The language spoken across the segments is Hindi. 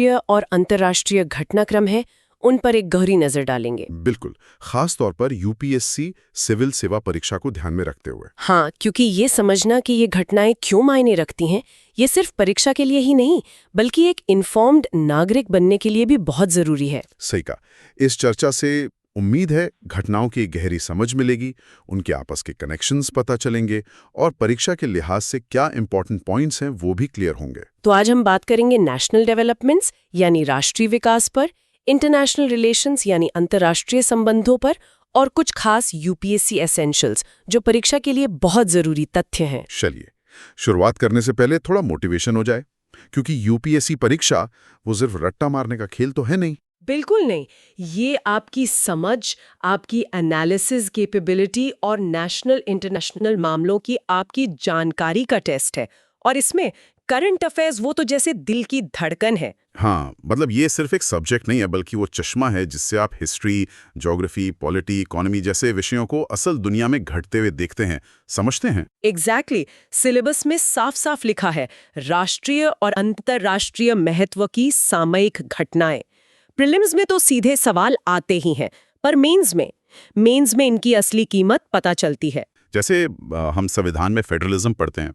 राष्ट्रीय और अंतर्राष्ट्रीय घटनाक्रम है उन पर एक गहरी नजर डालेंगे। बिल्कुल, खास तौर पर यूपीएससी सिविल सेवा परीक्षा को ध्यान में रखते हुए। हाँ, क्योंकि ये समझना कि ये घटनाएं क्यों मायने रखती हैं, ये सिर्फ परीक्षा के लिए ही नहीं बल्कि एक इन्फॉर्म्ड नागरिक बनने के लिए भी बहुत जरूरी है। सही कहा। इस चर्चा से उम्मीद है घटनाओं की गहरी समझ मिलेगी, उनके आपस के कनेक्शंस पता चलेंगे और परीक्षा के लिहाज से क्या इंपॉर्टेंट पॉइंट्स हैं वो भी क्लियर होंगे। तो आज हम बात करेंगे नेशनल डेवलपमेंट्स यानी राष्ट्रीय विकास पर, इंटरनेशनल रिलेशंस यानी अंतर्राष्ट्रीय संबंधों पर और कुछ खास यूपीएससी एसेंशियल्स जो परीक्षा के लिए बहुत जरूरी तथ्य हैं। चलिए, शुरुआत करने से पहले थोड़ा मोटिवेशन हो जाए, क्योंकि यूपीएससी परीक्षा वो सिर्फ रट्टा मारने का खेल तो है नहीं। बिल्कुल नहीं, ये आपकी समझ, आपकी एनालिसिस कैपेबिलिटी और नेशनल इंटरनेशनल मामलों की आपकी जानकारी का टेस्ट है। और इसमें करंट अफेयर्स वो तो जैसे दिल की धड़कन है। हाँ, मतलब ये सिर्फ एक सब्जेक्ट नहीं है बल्कि वो चश्मा है जिससे आप हिस्ट्री, ज्योग्राफी, पॉलिटी, इकोनॉमी जैसे विषयों को असल दुनिया में घटते हुए देखते हैं, समझते हैं। एग्जैक्टली, सिलेबस में साफ साफ लिखा है राष्ट्रीय और अंतर्राष्ट्रीय महत्व की सामयिक घटनाएं। प्रीलिम्स में तो सीधे सवाल आते ही हैं, पर मेंस में इनकी असली कीमत पता चलती है। जैसे हम संविधान में फेडरलिज्म पढ़ते हैं,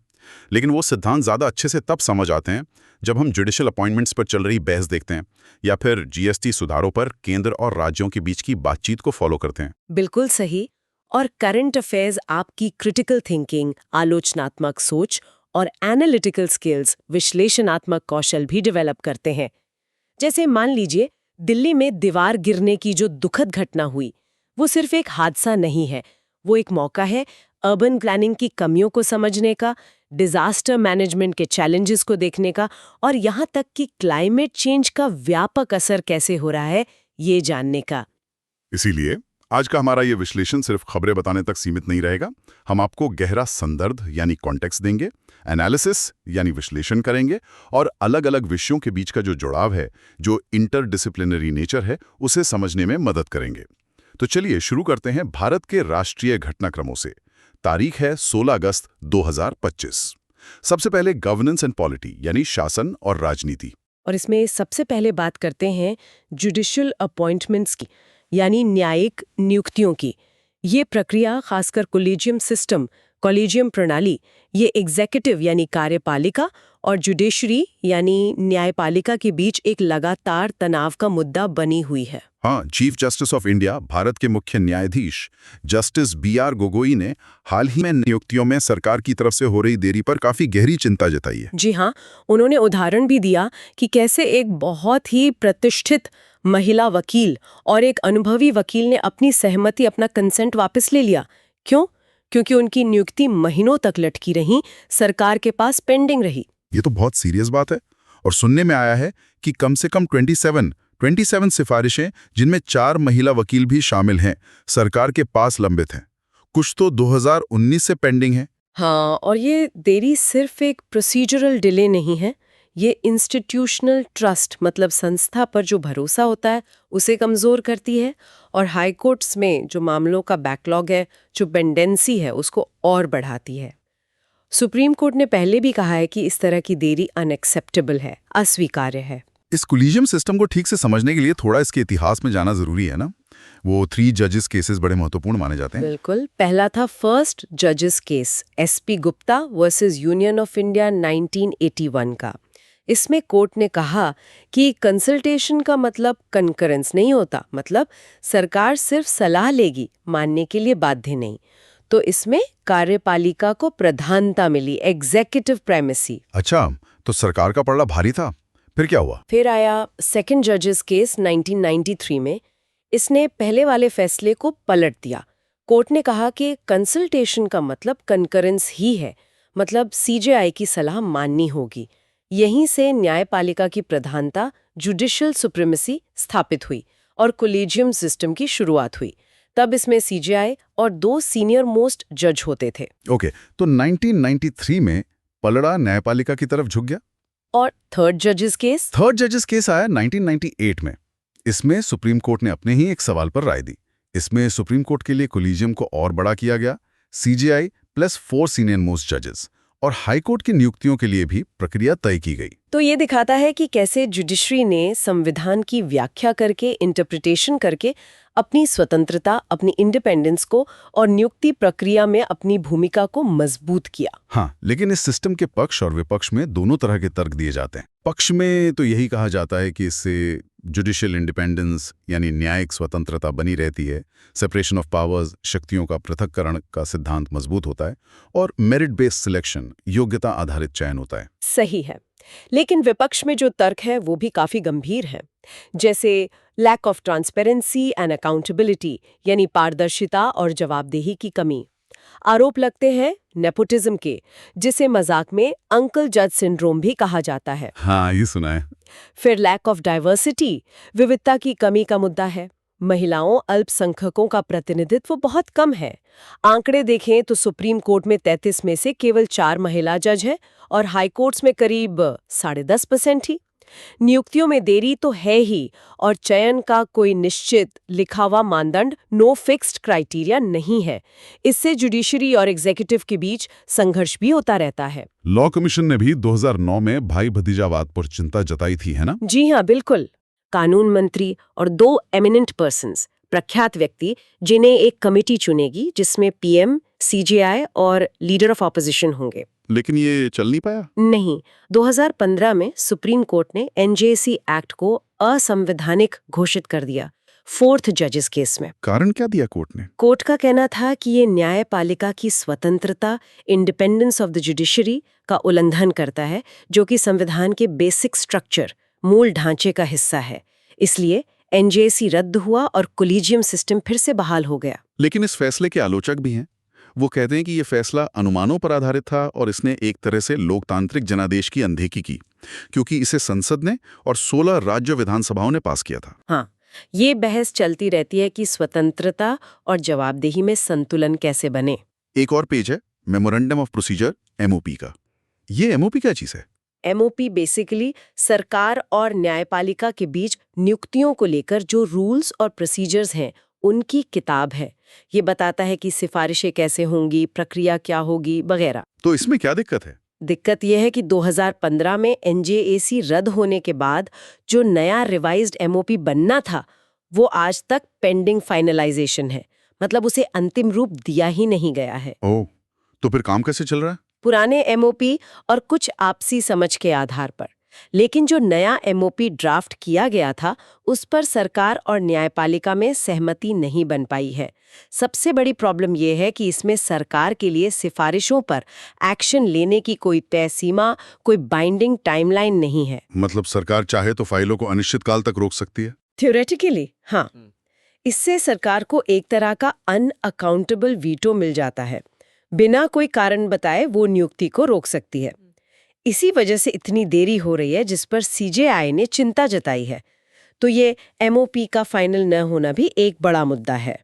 लेकिन वो सिद्धांत ज़्यादा अच्छे से तब समझ आते हैं जब हम जुडिशियल अपॉइंटमेंट्स पर चल रही बहस देखते हैं या फिर जीएसटी सुधारों पर केंद्र और राज्यों के बीच की बातचीत को फॉलो करते हैं। बिल्कुल सही। और करंट अफेयर्स आपकी क्रिटिकल थिंकिंग, आलोचनात्मक सोच और एनालिटिकल स्किल्स, विश्लेषणात्मक कौशल भी डेवलप करते हैं। जैसे मान लीजिए दिल्ली में दीवार गिरने की जो दुखद घटना हुई, वो सिर्फ एक हादसा नहीं है, वो एक मौका है अर्बन प्लानिंग की कमियों को समझने का, डिजास्टर मैनेजमेंट के चैलेंजेस को देखने का और यहाँ तक कि क्लाइमेट चेंज का व्यापक असर कैसे हो रहा है ये जानने का। इसीलिए आज का हमारा ये विश्लेषण सिर्फ खबरें बताने तक सीमित नहीं रहेगा। हम आपको गहरा संदर्भ यानी कॉन्टेक्स्ट देंगे, एनालिसिस यानी विश्लेषण करेंगे और अलग अलग विषयों के बीच का जो जुड़ाव है, जो इंटरडिसिप्लिनरी नेचर है, उसे समझने में मदद करेंगे। तो चलिए शुरू करते हैं भारत के राष्ट्रीय घटनाक्रमों से। तारीख है 16 अगस्त 2025। सबसे पहले गवर्नेंस एंड पॉलिटी यानी शासन और राजनीति। और इसमें सबसे पहले बात करते हैं जुडिशियल अपॉइंटमेंट्स की यानी न्यायिक नियुक्तियों की। ये प्रक्रिया खासकर कॉलेजियम प्रणाली, ये एग्जीक्यूटिव यानी कार्यपालिका और जुडिशरी यानी न्यायपालिका के बीच एक लगातार तनाव का मुद्दा बनी हुई है। हाँ, chief justice of India, Bharat के मुख्य न्यायाधीश जस्टिस BR गोगोई ने हाल ही में नियुक्तियों में सरकार की तरफ से हो रही देरी पर काफी गहरी चिंता जताई है। जी हाँ, उन्होंने उदाहरण भी दिया कि कैसे एक बहुत ही प्रतिष्ठित महिला वकील और एक अनुभवी वकील ने अपनी सहमति, अपना कंसेंट वापस ले लिया। क्यों? क्योंकि उनकी नियुक्ति महीनों तक लटकी रही, सरकार के पास पेंडिंग रही। ये तो बहुत सीरियस बात है। और सुनने में आया है कि कम से कम 27 सिफारिशें, जिनमें 4 महिला वकील भी शामिल हैं, सरकार के पास लंबित हैं। कुछ तो 2019 से पेंडिंग है। हाँ, और ये देरी सिर्फ एक प्रोसीजरल डिले नहीं है, ये इंस्टीट्यूशनल ट्रस्ट मतलब संस्था पर जो भरोसा होता है उसे कमज़ोर करती है और हाई कोर्ट्स में जो मामलों का बैकलॉग है, जो पेंडेंसी है, उसको और बढ़ाती है। सुप्रीम कोर्ट ने पहले भी कहा है कि इस तरह की देरी अनएक्सेप्टेबल है, अस्वीकार्य है। इस कोलिजियम सिस्टम को ठीक से समझने के लिए थोड़ा इसके इतिहास में जाना जरूरी है ना। वो 3 जजेस केसेस बड़े महत्वपूर्ण माने जाते हैं। बिल्कुल। पहला था फर्स्ट जजेस case, SP Gupta versus union of India 1981 का। इसमें कोर्ट ने कहा कि कंसल्टेशन का मतलब कंकरेंस नहीं होता, मतलब सरकार सिर्फ सलाह लेगी, मानने के लिए बाध्य नहीं। तो इसमें कार्यपालिका को प्रधानता मिली, एग्जीक्यूटिव प्राइमेसी। अच्छा, तो सरकार का पलड़ा भारी था। फिर क्या हुआ? फिर आया सेकंड जजेस केस 1993 में। इसने पहले वाले फैसले को पलट दिया। कोर्ट ने कहा कि कंसल्टेशन का मतलब कंकरेंस ही है, मतलब CJI की सलाह माननी होगी। यहीं से न्यायपालिका की प्रधानता, जुडिशियल सुप्रीमेसी स्थापित हुई और कोलिजियम सिस्टम की शुरुआत हुई। तब इसमें CJI और 2 सीनियर मोस्ट जज होते थे। ओके, तो 1993 में पलड़ा न्यायपालिका की तरफ झुक गया। और थर्ड जजेस केस आया 1998 में। इसमें सुप्रीम कोर्ट ने अपने ही एक सवाल पर राय दी। इसमें सुप्रीम कोर्ट के लिए कोलिजियम को और बड़ा किया गया, CJI प्लस 4 सीनियर मोस्ट जजेस, और हाईकोर्ट की नियुक्तियों के लिए भी प्रक्रिया तय की गई। तो ये दिखाता है कि कैसे जुडिशरी ने संविधान की व्याख्या करके, इंटरप्रिटेशन करके अपनी स्वतंत्रता, अपनी इंडिपेंडेंस को और नियुक्ति प्रक्रिया में अपनी भूमिका को मजबूत किया। हाँ, लेकिन इस सिस्टम के पक्ष और विपक्ष में दोनों तरह के तर्क दिए जाते हैं। पक्ष में तो यही कहा जाता है कि इससे जुडिशियल इंडिपेंडेंस यानी न्यायिक स्वतंत्रता बनी रहती है, सेपरेशन ऑफ पावर्स, शक्तियों का पृथक्करण का सिद्धांत मजबूत होता है और मेरिट बेस्ड सिलेक्शन, योग्यता आधारित चयन होता है। सही है। लेकिन विपक्ष में जो तर्क है वो भी काफी गंभीर है, जैसे lack of transparency and accountability, यानी पारदर्शिता और जवाबदेही की कमी। आरोप लगते हैं नेपोटिज्म के, जिसे मजाक में अंकल जज सिंड्रोम भी कहा जाता है। हाँ, ये सुना है। फिर लैक ऑफ डाइवर्सिटी, विविधता की कमी का मुद्दा है। महिलाओं, अल्पसंख्यकों का प्रतिनिधित्व बहुत कम है। आंकड़े देखें तो सुप्रीम कोर्ट में 33 में से केवल 4 महिला जज हैं और हाई कोर्ट्स में करीब 10.5% ही। नियुक्तियों में देरी तो है ही, और चयन का कोई निश्चित लिखा हुआ मानदंड, नो फिक्स्ड क्राइटेरिया नहीं है। इससे जुडिशरी और एग्जीक्यूटिव के बीच संघर्ष भी होता रहता है। लॉ कमीशन ने भी 2009 में भाई भतीजावाद पर चिंता जताई थी, है ना? जी हाँ, बिल्कुल। कानून मंत्री और 2 एमिनेंट पर्सन्स, प्रख्यात व्यक्ति, जिन्हें एक कमेटी चुनेगी जिसमें पीएम, सीजेआई और लीडर ऑफ ऑपोजिशन होंगे। लेकिन ये चल नहीं पाया। नहीं, 2015 में सुप्रीम कोर्ट ने एनजेसी एक्ट को असंवैधानिक घोषित कर दिया, 4th जजेस केस में। कारण क्या दिया कोर्ट ने? कोर्ट का कहना था कि ये न्यायपालिका की स्वतंत्रता, इंडिपेंडेंस ऑफ द जुडिशरी का उल्लंघन करता है, जो कि संविधान के बेसिक स्ट्रक्चर, मूल ढांचे का हिस्सा है। इसलिए एनजेसी रद्द हुआ और कोलिजियम सिस्टम फिर से बहाल हो गया। लेकिन इस फैसले के आलोचक भी हैं। वो कहते हैं कि ये फैसला अनुमानों पर आधारित था और इसने एक तरह से लोकतांत्रिक जनादेश की अनदेखी की, क्योंकि इसे संसद ने और 16 राज्य विधानसभाओं ने पास किया था। हाँ, ये बहस चलती रहती है कि स्वतंत्रता और जवाबदेही में संतुलन कैसे बने। एक और पेज है मेमोरेंडम ऑफ प्रोसीजर, एमओपी का। ये एमओपी क्या चीज है? एमओपी बेसिकली सरकार और न्यायपालिका के बीच नियुक्तियों को लेकर जो रूल्स और प्रोसीजर्स हैं, उनकी किताब है। ये बताता है कि सिफारिशें कैसे होंगी, प्रक्रिया क्या होगी, वगैरह। तो इसमें क्या दिक्कत है? दिक्कत यह है कि 2015 में एनजेएसी रद्द होने के बाद जो नया रिवाइज्ड एमओपी बनना था, वो आज तक पेंडिंग फाइनलाइजेशन है। मतलब उसे अंतिम रूप दिया ही नहीं गया है। ओह, तो फिर काम कैसे चल रहा है? पुराने एमओपी और कुछ आपसी समझ के आधार पर। लेकिन जो नया एमओपी ड्राफ्ट किया गया था, उस पर सरकार और न्यायपालिका में सहमति नहीं बन पाई है। सबसे बड़ी प्रॉब्लम यह है कि इसमें सरकार के लिए सिफारिशों पर एक्शन लेने की कोई तय सीमा, कोई बाइंडिंग टाइमलाइन नहीं है। मतलब सरकार चाहे तो फाइलों को अनिश्चित काल तक रोक सकती है? थ्योरेटिकली हाँ। इससे सरकार को एक तरह का अनअकाउंटेबल वीटो मिल जाता है। बिना कोई कारण बताए वो नियुक्ति को रोक सकती है। इसी वजह से इतनी देरी हो रही है, जिस पर सीजेआई ने चिंता जताई है। तो ये एमओपी का फाइनल न होना भी एक बड़ा मुद्दा है।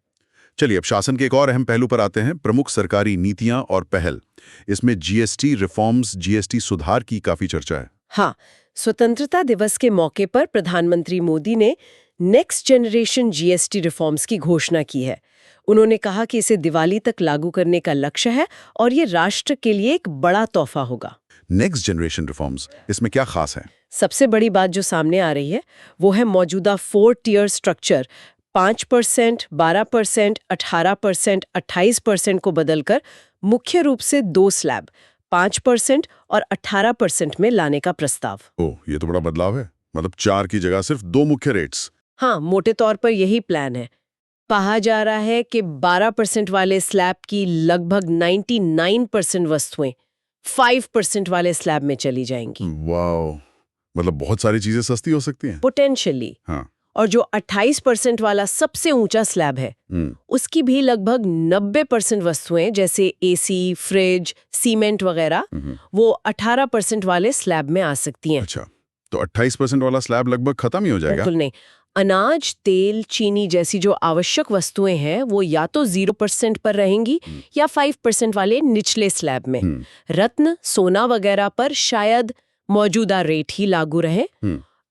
चलिए अब शासन के एक और अहम पहलू पर आते हैं, प्रमुख सरकारी नीतियां और पहल। इसमें जीएसटी रिफॉर्म्स, जीएसटी सुधार की काफी चर्चा है। हाँ, स्वतंत्रता दिवस के मौके पर प्रधानमंत्री मोदी ने नेक्स्ट जनरेशन जीएसटी रिफॉर्म्स की घोषणा की है। उन्होंने कहा कि इसे दिवाली तक लागू करने का लक्ष्य है और ये राष्ट्र के लिए एक बड़ा तोहफा होगा। नेक्स्ट जनरेशन रिफॉर्म्स, इसमें क्या खास है? सबसे बड़ी बात जो सामने आ रही है वो है मौजूदा 4 टियर स्ट्रक्चर 5%, 12%, 18%, 28% को बदलकर मुख्य रूप से 2 स्लैब 5% और 18% में लाने का प्रस्ताव। ओह, ये तो बड़ा बदलाव है। मतलब 4 की जगह सिर्फ 2 मुख्य रेट्स। हाँ, मोटे तौर पर यही प्लान है। कहा जा रहा है कि 12% वाले स्लैब की लगभग 99% वस्तुएं 5% वाले स्लैब में चली जाएंगी। वाओ, मतलब बहुत सारी चीजें सस्ती हो सकती हैं। पोटेंशियली। हाँ। और जो 28% वाला सबसे ऊंचा स्लैब है, उसकी भी लगभग 90% वस्तुएं जैसे एसी, फ्रिज, सीमेंट वगैरह, वो 18% वाले स्लैब में आ सकती हैं। अच्छा, तो 28% वाला स्लैब लगभग खत्म ही हो जाएगा? बिल्कुल नहीं। अनाज, तेल, चीनी जैसी जो आवश्यक वस्तुएं हैं वो या तो 0% पर रहेंगी या 5% वाले निचले स्लैब में। रत्न, सोना वगैरह पर शायद मौजूदा रेट ही लागू रहे,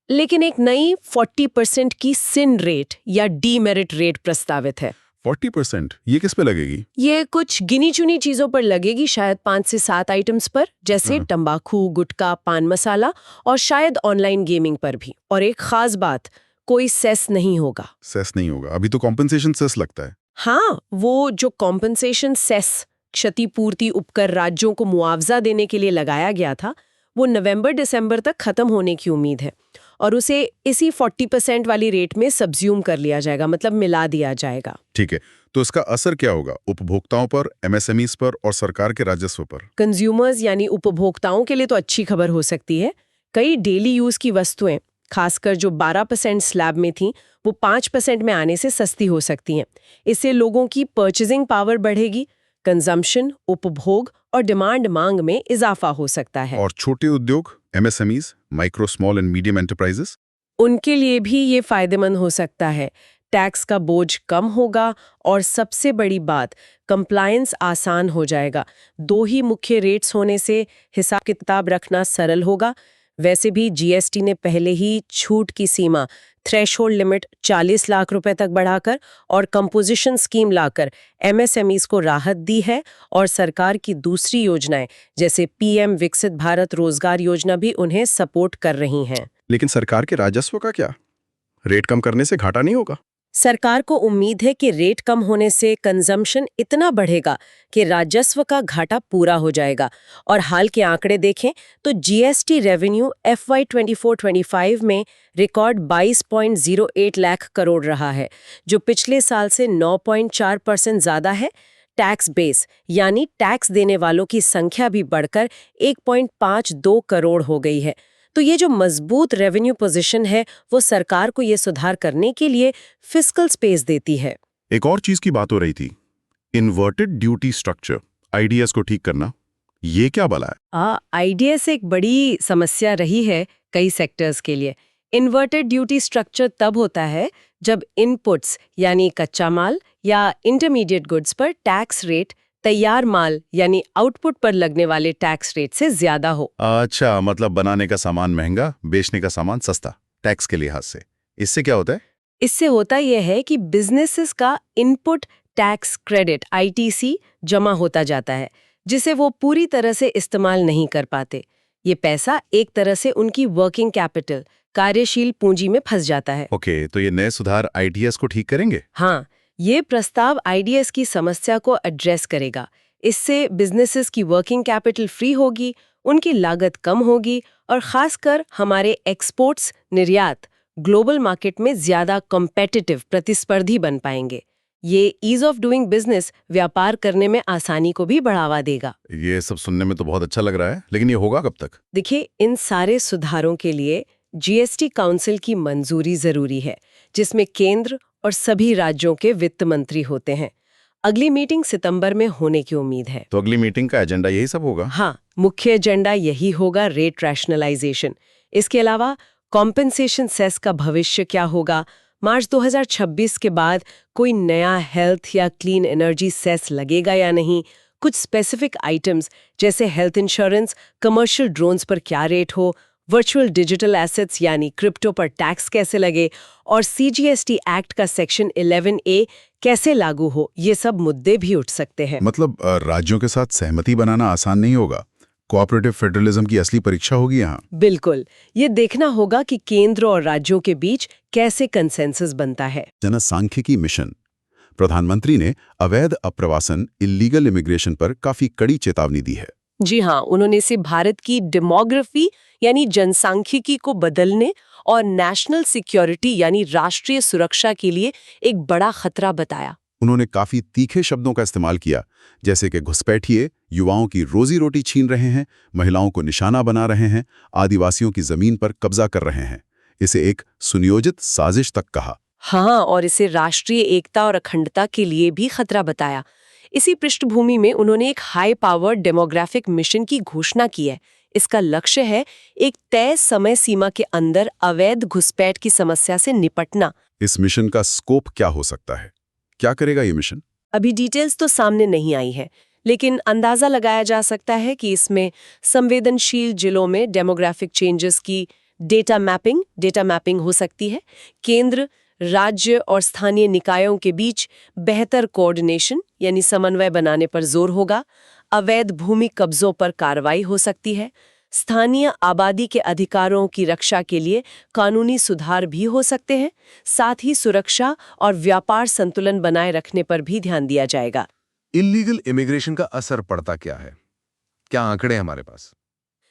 लेकिन एक नई 40% की सिन रेट या डीमेरिट रेट प्रस्तावित है। 40%? ये किस पे लगेगी? ये कुछ गिनी चुनी चीजों पर लगेगी, शायद 5 से 7 आइटम्स पर, जैसे तंबाकू, गुटखा, पान मसाला और शायद ऑनलाइन गेमिंग पर भी। और एक खास बात, कोई सेस नहीं होगा। सेस नहीं होगा? अभी तो कॉम्पेंसेशन सेस लगता है। हाँ, वो जो कॉम्पेंसेशन सेस क्षतिपूर्ति उपकर राज्यों को मुआवजा देने के लिए लगाया गया था, वो नवंबर-दिसंबर तक खत्म होने की उम्मीद है और उसे इसी 40% वाली रेट में सब्ज्यूम कर लिया जाएगा, मतलब मिला दिया जाएगा। ठीक है, तो इसका असर क्या होगा उपभोक्ताओं पर, एमएसएमईज पर और सरकार के राजस्व पर? कंज्यूमर्स यानी उपभोक्ताओं के लिए तो अच्छी खबर हो सकती है। कई डेली यूज की वस्तुएं, खासकर जो 12% स्लैब में थीं, वो 5% में आने से सस्ती हो सकती हैं। इससे लोगों की परचेजिंग पावर बढ़ेगी, कंजम्पशन, उपभोग और डिमांड मांग में इजाफा हो सकता है। और छोटे उद्योग, MSMEs, micro small and medium enterprises, उनके लिए भी ये फायदेमंद हो सकता है। टैक्स का बोझ कम होगा और सबसे बड़ी बात, कंप्लायंस आसान हो जाएगा। 2 ही मुख्य रेट्स होने से हिसाब किताब रखना सरल होगा। वैसे भी जीएसटी ने पहले ही छूट की सीमा, थ्रेशोल्ड लिमिट 40 लाख रुपए तक बढ़ाकर और कंपोजिशन स्कीम लाकर एमएसएमईज को राहत दी है और सरकार की दूसरी योजनाएं जैसे पीएम विकसित भारत रोजगार योजना भी उन्हें सपोर्ट कर रही हैं। लेकिन सरकार के राजस्व का क्या? रेट कम करने से घाटा नहीं होगा? सरकार को उम्मीद है कि रेट कम होने से कंजम्पशन इतना बढ़ेगा कि राजस्व का घाटा पूरा हो जाएगा। और हाल के आंकड़े देखें तो जीएसटी रेवेन्यू FY 24-25 में रिकॉर्ड 22.08 लाख करोड़ रहा है, जो पिछले साल से 9.4% ज्यादा है। टैक्स बेस यानी टैक्स देने वालों की संख्या भी बढ़कर 1.52 करोड़ हो गई है। तो ये जो मजबूत रेवेन्यू पोजीशन है, वो सरकार को ये सुधार करने के लिए फिस्कल स्पेस देती है। एक और चीज की बात हो रही थी, इन्वर्टेड ड्यूटी स्ट्रक्चर, आईडीएस को ठीक करना। ये क्या भला है? आईडीएस एक बड़ी समस्या रही है कई सेक्टर्स के लिए। इन्वर्टेड ड्यूटी स्ट्रक्चर तब होता है जब इनपुट्स यानी कच्चा माल या इंटरमीडिएट गुड्स पर टैक्स रेट तैयार माल यानी आउटपुट पर लगने वाले टैक्स रेट से ज्यादा हो। अच्छा, मतलब बनाने का सामान महंगा, बेचने का सामान सस्ता, टैक्स के लिहाज से। इससे क्या होता है? इससे होता यह है कि बिजनेसेस का इनपुट टैक्स क्रेडिट ITC जमा होता जाता है, जिसे वो पूरी तरह से इस्तेमाल नहीं कर पाते। ये पैसा एक तरह से उनकी वर्किंग कैपिटल, कार्यशील पूंजी में फंस जाता है। ओके, तो ये नए सुधार आईडीएस को ठीक करेंगे? हाँ, ये प्रस्ताव आईडीएस की समस्या को एड्रेस करेगा। इससे बिजनेसेस की वर्किंग कैपिटल फ्री होगी, उनकी लागत कम होगी और खासकर हमारे एक्सपोर्ट्स, निर्यात ग्लोबल मार्केट में ज्यादा कॉम्पिटिटिव, प्रतिस्पर्धी बन पाएंगे। ये ईज ऑफ डूइंग बिजनेस, व्यापार करने में आसानी को भी बढ़ावा देगा। ये सब सुनने में तो बहुत अच्छा लग रहा है, लेकिन ये होगा कब तक? देखिए, इन सारे सुधारों के लिए जीएसटी काउंसिल की मंजूरी जरूरी है, जिसमें केंद्र और सभी राज्यों के वित्त मंत्री होते हैं। अगली मीटिंग सितंबर में होने की उम्मीद है। तो अगली मीटिंग का एजेंडा यही सब होगा? हाँ, मुख्य एजेंडा यही होगा, रेट रैशनलाइजेशन। इसके अलावा कॉम्पेंसेशन सेस का भविष्य क्या होगा, मार्च 2026 के बाद कोई नया हेल्थ या क्लीन एनर्जी सेस लगेगा या नहीं, कुछ स्पेसिफिक आइटम्स जैसे हेल्थ इंश्योरेंस, कमर्शियल ड्रोन्स पर क्या रेट हो, वर्चुअल डिजिटल एसेट्स यानी क्रिप्टो पर टैक्स कैसे लगे और CGST एक्ट का सेक्शन 11A कैसे लागू हो, ये सब मुद्दे भी उठ सकते हैं। मतलब राज्यों के साथ सहमति बनाना आसान नहीं होगा। कोऑपरेटिव फेडरलिज्म की असली परीक्षा होगी यहाँ। बिल्कुल, ये देखना होगा कि केंद्र और राज्यों के बीच कैसे कंसेंसस बनता है। जनसांख्यिकी मिशन, प्रधानमंत्री ने अवैध अप्रवासन, इलीगल इमिग्रेशन पर काफी कड़ी चेतावनी दी है। जी हाँ, उन्होंने इसे भारत की डेमोग्राफी यानी जनसांख्यिकी को बदलने और नेशनल सिक्योरिटी यानी राष्ट्रीय सुरक्षा के लिए एक बड़ा खतरा बताया। उन्होंने काफी तीखे शब्दों का इस्तेमाल किया, जैसे कि घुसपैठिए युवाओं की रोजी रोटी छीन रहे हैं, महिलाओं को निशाना बना रहे हैं, आदिवासियों की जमीन पर कब्जा कर रहे हैं। इसे एक सुनियोजित साजिश तक कहा। हाँ, और इसे राष्ट्रीय एकता और अखंडता के लिए भी खतरा बताया। इसी पृष्ठभूमि में उन्होंने एक हाई पावर डेमोग्राफिक मिशन की घोषणा की है। इसका लक्ष्य है एक तय समय सीमा के अंदर अवैध घुसपैठ की समस्या से निपटना। इस मिशन का स्कोप क्या हो सकता है? क्या करेगा ये मिशन? अभी डिटेल्स तो सामने नहीं आई है, लेकिन अंदाजा लगाया जा सकता है कि इसमें संवेदनशील जिलों में डेमोग्राफिक चेंजेस की डेटा मैपिंग हो सकती है। केंद्र, राज्य और स्थानीय निकायों के बीच बेहतर कोऑर्डिनेशन यानी समन्वय बनाने पर जोर होगा, अवैध भूमि कब्जों पर कार्रवाई हो सकती है, स्थानीय आबादी के अधिकारों की रक्षा के लिए कानूनी सुधार भी हो सकते हैं, साथ ही सुरक्षा और व्यापार संतुलन बनाए रखने पर भी ध्यान दिया जाएगा। इलीगल इमिग्रेशन का असर पड़ता क्या है? क्या आंकड़े हैं हमारे पास?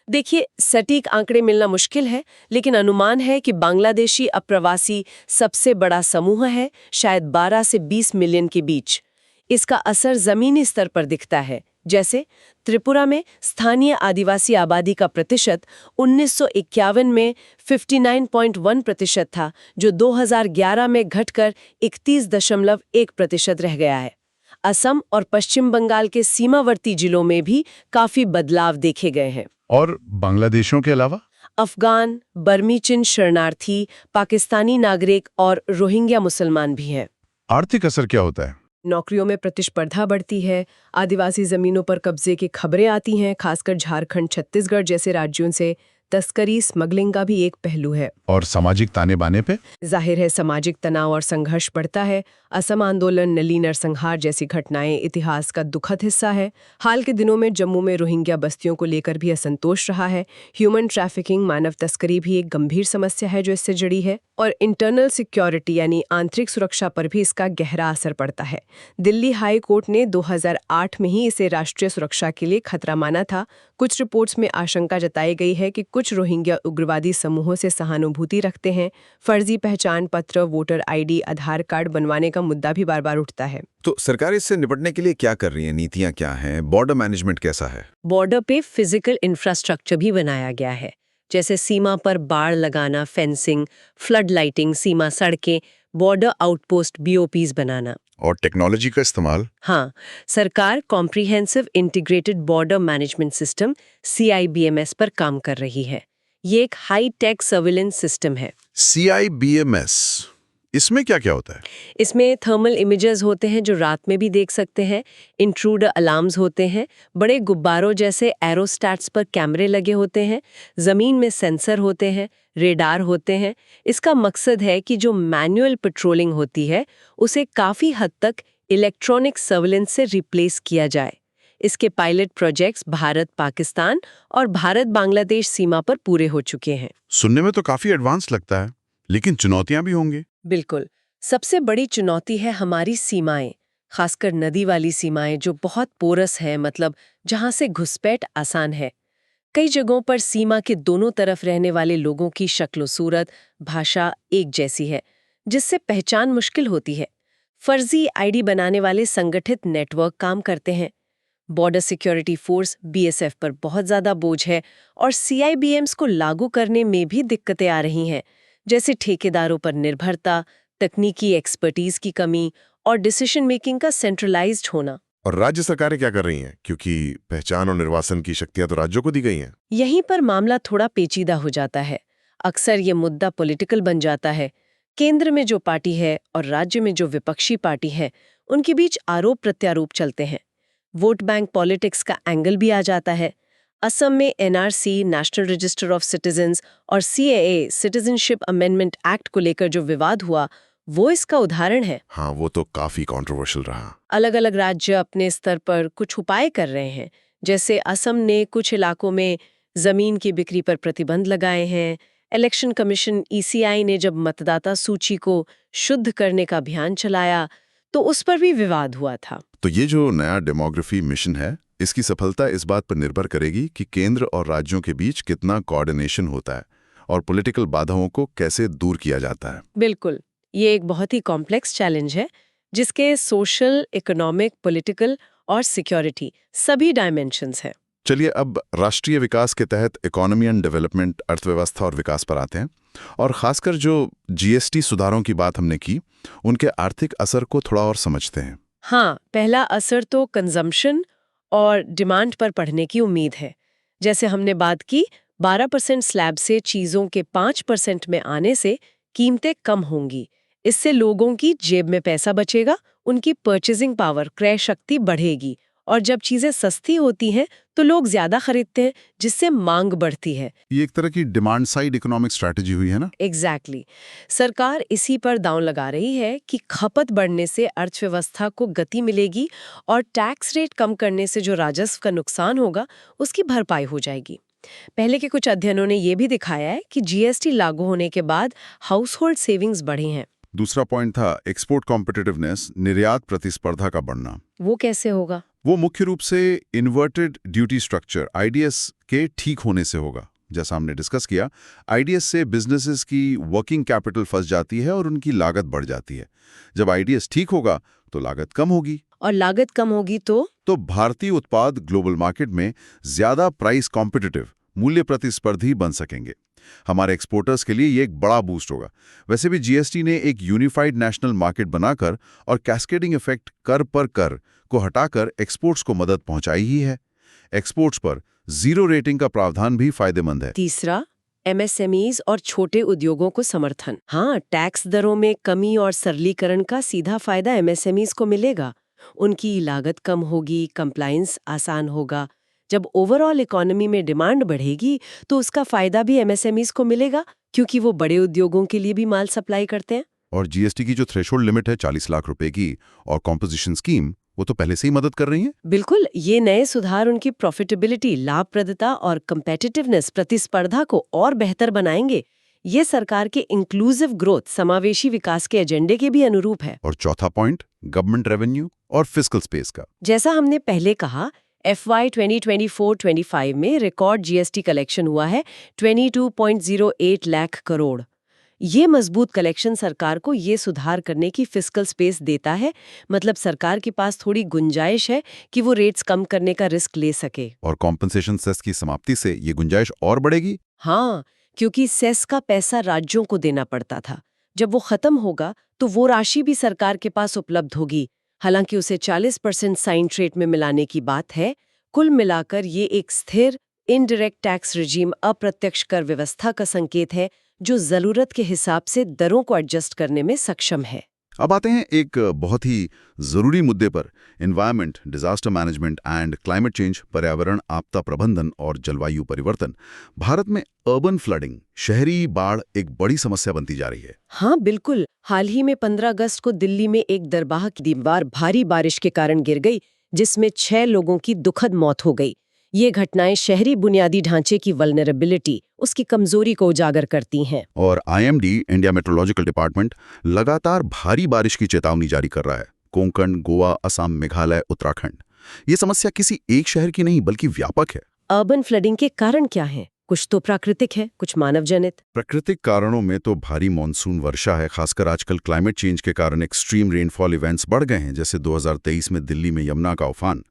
देखिए, सटीक आंकड़े मिलना मुश्किल है, लेकिन अनुमान है कि बांग्लादेशी अप्रवासी सबसे बड़ा समूह है, शायद 12 से 20 मिलियन के बीच। इसका असर जमीनी स्तर पर दिखता है, जैसे त्रिपुरा में स्थानीय आदिवासी आबादी का प्रतिशत 1951 में 59.1% था, जो 2011 में घटकर 31.1% रह गया है। असम और पश्चिम बंगाल के सीमावर्ती जिलों में भी काफी बदलाव देखे गए हैं। और बांग्लादेशियों के अलावा अफगान, बर्मी चिन शरणार्थी, पाकिस्तानी नागरिक और रोहिंग्या मुसलमान भी हैं। आर्थिक असर क्या होता है? नौकरियों में प्रतिस्पर्धा बढ़ती है, आदिवासी जमीनों पर कब्जे की खबरें आती हैं, खासकर झारखंड, छत्तीसगढ़ जैसे राज्यों से। तस्करी, स्मगलिंग का भी एक पहलू है। और सामाजिक ताने बाने पे? जाहिर है सामाजिक तनाव और संघर्ष बढ़ता है। असम आंदोलन, नली नरसंहार जैसी घटनाएं इतिहास का दुखद हिस्सा है। हाल के दिनों में जम्मू में रोहिंग्या बस्तियों को लेकर भी असंतोष रहा है। ह्यूमन ट्रैफिकिंग, मानव तस्करी भी एक गंभीर समस्या है जो इससे जुड़ी है। और इंटरनल सिक्योरिटी यानी आंतरिक सुरक्षा पर भी इसका गहरा असर पड़ता है। दिल्ली हाई कोर्ट ने 2008 में ही इसे राष्ट्रीय सुरक्षा के लिए खतरा माना था। कुछ रिपोर्ट्स में आशंका जताई गई है कि कुछ रोहिंग्या उग्रवादी समूहों से सहानुभूति रखते हैं। फर्जी पहचान पत्र, वोटर आईडी, आधार कार्ड बनवाने का मुद्दा भी बार बार उठता है। तो सरकार इससे निपटने के लिए क्या कर रही है? नीतियां क्या हैं? बॉर्डर मैनेजमेंट कैसा है? बॉर्डर पे फिजिकल इंफ्रास्ट्रक्चर भी बनाया गया है, जैसे सीमा पर बाड़ लगाना, फेंसिंग, फ्लड लाइटिंग, सीमा सड़कें, बॉर्डर आउटपोस्ट BOPs बनाना। और टेक्नोलॉजी का इस्तेमाल? हाँ, सरकार comprehensive integrated border management system CIBMS पर काम कर रही है। ये एक हाई टेक सर्विलेंस सिस्टम है। CIBMS, इसमें क्या क्या होता है? इसमें थर्मल इमेजेस होते हैं जो रात में भी देख सकते हैं, इंट्रूडर अलार्म्स होते हैं, बड़े गुब्बारों जैसे एरोस्टैट्स पर कैमरे लगे होते हैं, जमीन में सेंसर होते हैं, रेडार होते हैं। इसका मकसद है कि जो मैनुअल पेट्रोलिंग होती है उसे काफी हद तक इलेक्ट्रॉनिक सर्विलेंस से रिप्लेस किया जाए। इसके पायलट प्रोजेक्ट्स भारत, पाकिस्तान और भारत बांग्लादेश सीमा पर पूरे हो चुके हैं। सुनने में तो काफी एडवांस लगता है, लेकिन चुनौतियां भी होंगी। बिल्कुल, सबसे बड़ी चुनौती है हमारी सीमाएं, खासकर नदी वाली सीमाएं जो बहुत पोरस है, मतलब जहां से घुसपैठ आसान है। कई जगहों पर सीमा के दोनों तरफ रहने वाले लोगों की शक्ल सूरत, भाषा एक जैसी है, जिससे पहचान मुश्किल होती है। फर्जी आईडी बनाने वाले संगठित नेटवर्क काम करते हैं। बॉर्डर सिक्योरिटी फोर्स BSF पर बहुत ज्यादा बोझ है और CIBMS को लागू करने में भी दिक्कतें आ रही हैं, जैसे ठेकेदारों पर निर्भरता, तकनीकी एक्सपर्टीज की कमी और डिसीजन मेकिंग का सेंट्रलाइज्ड होना। और राज्य सरकारें क्या कर रही हैं? क्योंकि पहचान और निर्वासन की शक्तियां तो राज्यों को दी गई हैं। यहीं पर मामला थोड़ा पेचीदा हो जाता है। अक्सर ये मुद्दा पॉलिटिकल बन जाता है। केंद्र में जो पार्टी है और राज्य में जो विपक्षी पार्टी है, उनके बीच आरोप प्रत्यारोप चलते हैं। वोट बैंक पॉलिटिक्स का एंगल भी आ जाता है। असम में NRC, national register of citizens और CAA, सिटीजनशिप अमेंडमेंट एक्ट को लेकर जो विवाद हुआ, वो इसका उदाहरण है। हाँ, वो तो काफी कंट्रोवर्शियल रहा। अलग अलग राज्य अपने स्तर पर कुछ उपाय कर रहे हैं, जैसे असम ने कुछ इलाकों में जमीन की बिक्री पर प्रतिबंध लगाए हैं। इलेक्शन कमीशन ECI ने जब मतदाता सूची को शुद्ध करने का अभियान चलाया, तो उस पर भी विवाद हुआ था। तो ये जो नया डेमोग्राफी मिशन है, इसकी सफलता इस बात पर निर्भर करेगी कि केंद्र और राज्यों के बीच कितना कोऑर्डिनेशन होता है और पॉलिटिकल बाधाओं को कैसे दूर किया जाता है। बिल्कुल, ये एक बहुत ही कॉम्प्लेक्स चैलेंज है, जिसके सोशल, इकोनॉमिक, पॉलिटिकल और सिक्योरिटी सभी डायमेंशंस हैं। चलिए अब राष्ट्रीय विकास के तहत इकोनॉमी एंड डेवलपमेंट, अर्थव्यवस्था और विकास पर आते हैं, और खासकर जो GST सुधारों की बात हमने की, उनके आर्थिक असर को थोड़ा और समझते हैं। हाँ, पहला असर तो कंजम्पशन और डिमांड पर पड़ने की उम्मीद है। जैसे हमने बात की, 12% स्लैब से चीज़ों के 5% में आने से कीमतें कम होंगी। इससे लोगों की जेब में पैसा बचेगा, उनकी परचेजिंग पावर, क्रय शक्ति बढ़ेगी और जब चीजें सस्ती होती हैं तो लोग ज्यादा खरीदते हैं, जिससे मांग बढ़ती है। ये एक तरह की डिमांड साइड इकोनॉमिक स्ट्रैटेजी हुई है ना। एग्जैक्टली सरकार इसी पर दांव लगा रही है कि खपत बढ़ने से अर्थव्यवस्था को गति मिलेगी और टैक्स रेट कम करने से जो राजस्व का नुकसान होगा उसकी भरपाई हो जाएगी। पहले के कुछ अध्ययनों ने यह भी दिखाया है कि जीएसटी लागू होने के बाद हाउस होल्ड सेविंग्स बढ़ी हैं। दूसरा पॉइंट था एक्सपोर्ट कॉम्पिटिटिवनेस, निर्यात प्रतिस्पर्धा का बढ़ना। वो कैसे होगा? वो मुख्य रूप से इन्वर्टेड ड्यूटी स्ट्रक्चर आईडीएस के ठीक होने से होगा। जैसा हमने डिस्कस किया, आईडीएस से बिजनेसेस की वर्किंग कैपिटल फंस जाती है और उनकी लागत बढ़ जाती है। जब आईडीएस ठीक होगा तो लागत कम होगी, और लागत कम होगी तो भारतीय उत्पाद ग्लोबल मार्केट में ज्यादा प्राइस कॉम्पिटिटिव, मूल्य प्रतिस्पर्धी बन सकेंगे। हमारे एक्सपोर्टर्स के लिए ये एक बड़ा बूस्ट होगा। वैसे भी जीएसटी ने एक यूनिफाइड नेशनल मार्केट बनाकर और कैस्केडिंग इफेक्ट कर पर कर को हटाकर एक्सपोर्ट्स को मदद पहुंचाई ही है। एक्सपोर्ट्स पर 0 रेटिंग का प्रावधान भी फायदेमंद है। तीसरा, एमएसएमईज और छोटे उद्योगों को समर्थन। हाँ, टैक्स दरों में कमी और सरलीकरण का सीधा फायदा एमएसएमईज को मिलेगा। उनकी लागत कम होगी, कंप्लायंस आसान होगा। जब ओवरऑल इकोनॉमी में डिमांड बढ़ेगी तो उसका फायदा भी एमएसएमईज को मिलेगा, क्योंकि वो बड़े उद्योगों के लिए भी माल सप्लाई करते हैं। और जीएसटी की जो थ्रेशोल्ड लिमिट है 40 लाख रुपए की, और कॉम्पोजिशन स्कीम, वो तो पहले से ही मदद कर रही है। बिल्कुल, ये नए सुधार उनकी प्रॉफिटेबिलिटी, लाभप्रदता और कंपेटिटिवनेस, प्रतिस्पर्धा को और बेहतर बनाएंगे। ये सरकार के इंक्लूसिव ग्रोथ, समावेशी विकास के एजेंडे के भी अनुरूप है। और चौथा पॉइंट, गवर्नमेंट रेवेन्यू और फिस्कल स्पेस का। जैसा हमने पहले कहा, FY 2024-25 में रिकॉर्ड जीएसटी कलेक्शन हुआ है 22.08 लाख करोड़। ये मजबूत कलेक्शन सरकार को ये सुधार करने की फिस्कल स्पेस देता है। मतलब सरकार के पास थोड़ी गुंजाइश है कि वो रेट्स कम करने का रिस्क ले सके। और कॉम्पनसेशन सेस की समाप्ति से ये गुंजाइश और बढ़ेगी। हाँ, क्योंकि सेस का पैसा राज्यों को देना पड़ता था। जब वो खत्म होगा तो वो राशि भी सरकार के पास उपलब्ध होगी। हालांकि उसे 40% साइंड रेट में मिलाने की बात है। कुल मिलाकर ये एक स्थिर इनडायरेक्ट टैक्स रिजीम, अप्रत्यक्ष कर व्यवस्था का संकेत है जो जरूरत के हिसाब से दरों को एडजस्ट करने में सक्षम है। अब आते हैं एक बहुत ही जरूरी मुद्दे पर, environment, disaster management and climate change, पर्यावरण, आपदा प्रबंधन और जलवायु परिवर्तन। भारत में अर्बन फ्लडिंग, शहरी बाढ़ एक बड़ी समस्या बनती जा रही है। हाँ बिल्कुल, हाल ही में 15 अगस्त को दिल्ली में एक दरबाह की दीवार भारी बारिश के कारण गिर गई, जिसमें 6 लोगों की दुखद मौत हो गई। ये घटनाएं शहरी बुनियादी ढांचे की वल्नरेबिलिटी, उसकी कमजोरी को उजागर करती हैं। और आईएमडी, इंडिया मेट्रोलॉजिकल डिपार्टमेंट, लगातार भारी बारिश की चेतावनी जारी कर रहा है। कोंकण, गोवा, असम, मेघालय, उत्तराखंड। ये समस्या किसी एक शहर की नहीं बल्कि व्यापक है। अर्बन फ्लडिंग के कारण क्या हैं? कुछ तो प्राकृतिक है, कुछ मानव जनित। प्राकृतिक कारणों में तो भारी मानसून वर्षा है। खासकर आजकल क्लाइमेट चेंज के कारण एक्सट्रीम रेनफॉल इवेंट्स बढ़ गए हैं, जैसे 2023 में दिल्ली में यमुना का उफान।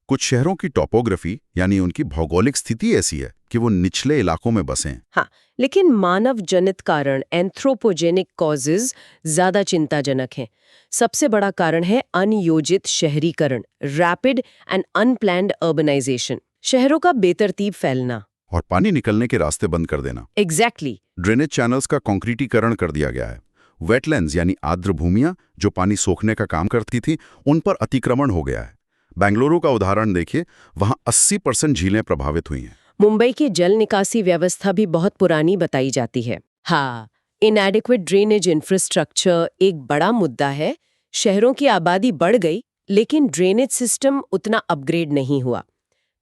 कुछ शहरों की टोपोग्राफी यानी उनकी भौगोलिक स्थिति ऐसी है कि वो निचले इलाकों में बसे हैं। हाँ, लेकिन मानव जनित कारण, एंथ्रोपोजेनिक कॉजेज, ज्यादा चिंताजनक हैं। सबसे बड़ा कारण है अनियोजित शहरीकरण, रैपिड एंड अनप्लैन्ड अर्बनाइजेशन, शहरों का बेतरतीब फैलना और पानी निकलने के रास्ते बंद कर देना। एग्जैक्टली। ड्रेनेज चैनल्स का कंक्रीटीकरण कर दिया गया है। वेटलैंड्स यानी आर्द्र भूमियां जो पानी सोखने का काम करती थी, उन पर अतिक्रमण हो गया है। बेंगलुरु का उदाहरण देखिए, वहां 80% झीलें प्रभावित हुई हैं। मुंबई की जल निकासी व्यवस्था भी बहुत पुरानी बताई जाती है। हाँ, इनएडिक्वेट ड्रेनेज इंफ्रास्ट्रक्चर एक बड़ा मुद्दा है। शहरों की आबादी बढ़ गई, लेकिन ड्रेनेज सिस्टम उतना अपग्रेड नहीं हुआ।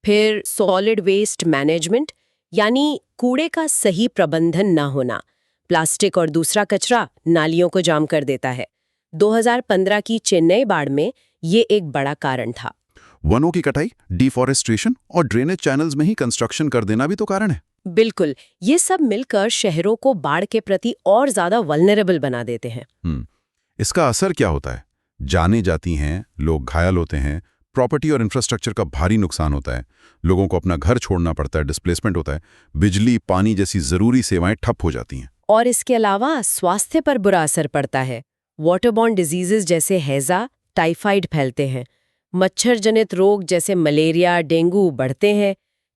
फिर सॉलिड वेस्ट मैनेजमेंट, यानी कूड़े का सही प्रबंधन न होना। प्लास्टिक और दूसरा कचरा नालियों को जाम कर देता है। 2015 की चेन्नई बाढ़ में ये एक बड़ा कारण था। वनों की कटाई, डिफॉरेस्ट्रेशन और ड्रेनेज चैनल्स में ही कंस्ट्रक्शन कर देना भी तो कारण है। बिल्कुल, ये सब मिलकर शहरों को बाढ़ के प्रति और ज्यादा वल्नरेबल बना देते हैं। इसका असर क्या होता है? जाने जाती हैं, लोग घायल होते हैं, प्रॉपर्टी और इंफ्रास्ट्रक्चर का भारी नुकसान होता है, लोगों को अपना घर छोड़ना पड़ता है, डिस्प्लेसमेंट होता है, बिजली, पानी जैसी जरूरी सेवाएं ठप हो जाती हैं। और इसके अलावा स्वास्थ्य पर बुरा असर पड़ता है। वाटरबॉर्न डिजीजेस जैसे हैजा, टाइफाइड फैलते हैं। मच्छर जनित रोग जैसे मलेरिया, डेंगू बढ़ते हैं।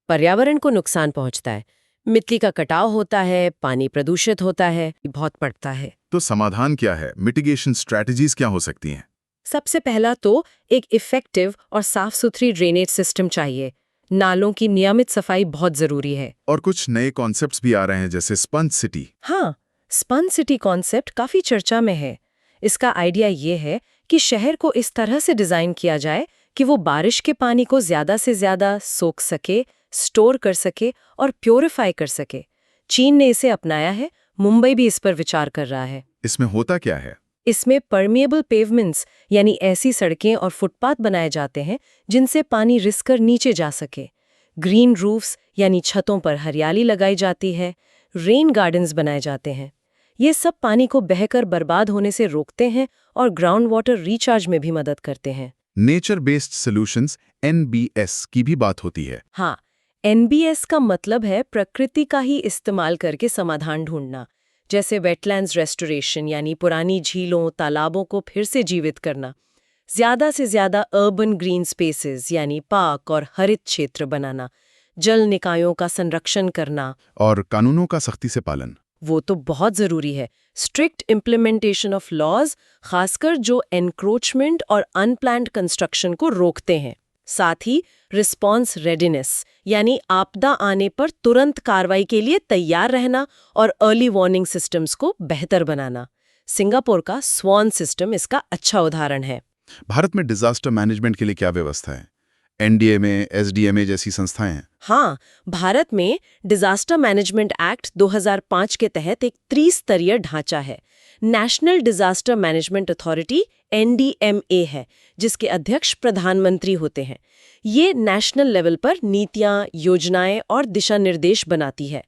पर्यावरण को नुकसान पहुंचता है। मिट्टी का कटाव होता है, पानी प्रदूषित होता है, बहुत पड़ता है। तो समाधान क्या है? मिटिगेशन स्ट्रैटेजीज क्या हो सकती हैं? सबसे पहला तो एक इफेक्टिव और साफ सुथरी ड्रेनेज सिस्टम चाहिए। नालों की नियमित सफाई बहुत जरूरी है। और कुछ नए कॉन्सेप्ट्स भी आ रहे हैं जैसे स्पंज सिटी। हाँ, स्पंज सिटी कॉन्सेप्ट काफी चर्चा में है। इसका आइडिया ये है कि शहर को इस तरह से डिजाइन किया जाए कि वो बारिश के पानी को ज्यादा से ज्यादा सोख सके, स्टोर कर सके और प्योरीफाई कर सके। चीन ने इसे अपनाया है, मुंबई भी इस पर विचार कर रहा है। इसमें होता क्या है? इसमें परमिएबल पेवमेंट्स यानी ऐसी सड़कें और फुटपाथ बनाए जाते हैं जिनसे पानी रिस कर नीचे जा सके। ग्रीन रूफ्स यानी छतों पर हरियाली लगाई जाती है। रेन गार्डन्स बनाए जाते हैं। ये सब पानी को बहकर बर्बाद होने से रोकते हैं और ग्राउंड वाटर रिचार्ज में भी मदद करते हैं। नेचर बेस्ड सॉल्यूशंस (NBS) की भी बात होती है। हाँ, NBS का मतलब है प्रकृति का ही इस्तेमाल करके समाधान ढूंढना, जैसे वेटलैंड्स रेस्टोरेशन यानी पुरानी झीलों तालाबों को फिर से जीवित करना, ज्यादा से ज्यादा अर्बन ग्रीन स्पेसेस यानी पार्क और हरित क्षेत्र बनाना, जल निकायों का संरक्षण करना। और कानूनों का सख्ती से पालन। वो तो बहुत जरूरी है। स्ट्रिक्ट इम्प्लीमेंटेशन ऑफ लॉज, खासकर जो एनक्रोचमेंट और अनप्लान्ड कंस्ट्रक्शन को रोकते हैं। साथ ही रिस्पॉन्स रेडीनेस यानी आपदा आने पर तुरंत कार्रवाई के लिए तैयार रहना और अर्ली वार्निंग सिस्टम्स को बेहतर बनाना। सिंगापुर का स्वान सिस्टम इसका अच्छा उदाहरण है। भारत में डिजास्टर मैनेजमेंट के लिए क्या व्यवस्था है? NDMA, SDMA जैसी संस्थाएं हैं। हाँ, भारत में डिजास्टर मैनेजमेंट एक्ट 2005 के तहत एक त्रिस्तरीय ढांचा है। National disaster management authority NDMA है, जिसके अध्यक्ष प्रधानमंत्री होते हैं। ये नेशनल लेवल पर नीतियां, योजनाएं और दिशा निर्देश बनाती है।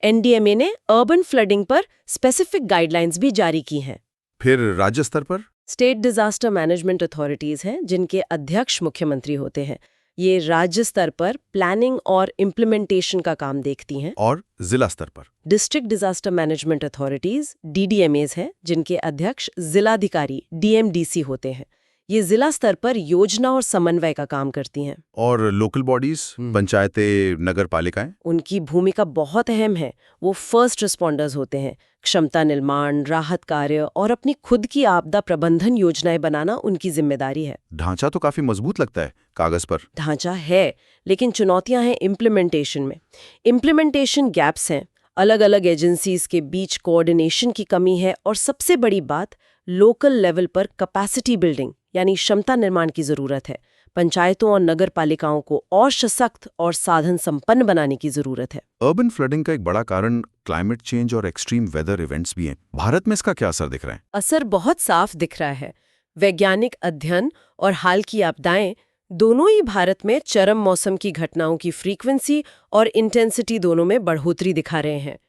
NDMA ने अर्बन फ्लडिंग पर स्पेसिफिक गाइडलाइंस भी जारी की हैं। फिर राज्य स्तर पर? स्टेट डिजास्टर मैनेजमेंट अथॉरिटीज हैं, जिनके अध्यक्ष मुख्यमंत्री होते हैं। ये राज्य स्तर पर प्लानिंग और इम्प्लीमेंटेशन का काम देखती हैं। और जिला स्तर पर? District disaster management authorities DDMAs हैं, जिनके अध्यक्ष जिलाधिकारी DMDC होते हैं। ये जिला स्तर पर योजना और समन्वय का काम करती हैं। और लोकल बॉडीज, पंचायतें, नगर पालिकाएं? उनकी भूमिका बहुत अहम है। वो फर्स्ट रिस्पॉन्डर्स होते हैं। क्षमता निर्माण, राहत कार्य और अपनी खुद की आपदा प्रबंधन योजनाएं बनाना उनकी जिम्मेदारी है। ढांचा तो काफी मजबूत लगता है कागज पर। ढांचा है, लेकिन चुनौतियां हैं इम्प्लीमेंटेशन में। इम्प्लीमेंटेशन गैप्स हैं, अलग अलग एजेंसीज के बीच कोऑर्डिनेशन की कमी है और सबसे बड़ी बात लोकल लेवल पर कैपेसिटी बिल्डिंग यानी क्षमता निर्माण की जरूरत है। पंचायतों और नगर पालिकाओं को और सशक्त और साधन संपन्न बनाने की जरूरत है। अर्बन फ्लडिंग का एक बड़ा कारण क्लाइमेट चेंज और एक्सट्रीम वेदर इवेंट्स भी हैं। भारत में इसका क्या असर दिख रहा है? असर बहुत साफ दिख रहा है। वैज्ञानिक अध्ययन और हाल की आपदाएं दोनों ही भारत में चरम मौसम की घटनाओं की फ्रीक्वेंसी और इंटेंसिटी दोनों में बढ़ोतरी दिखा रहे हैं।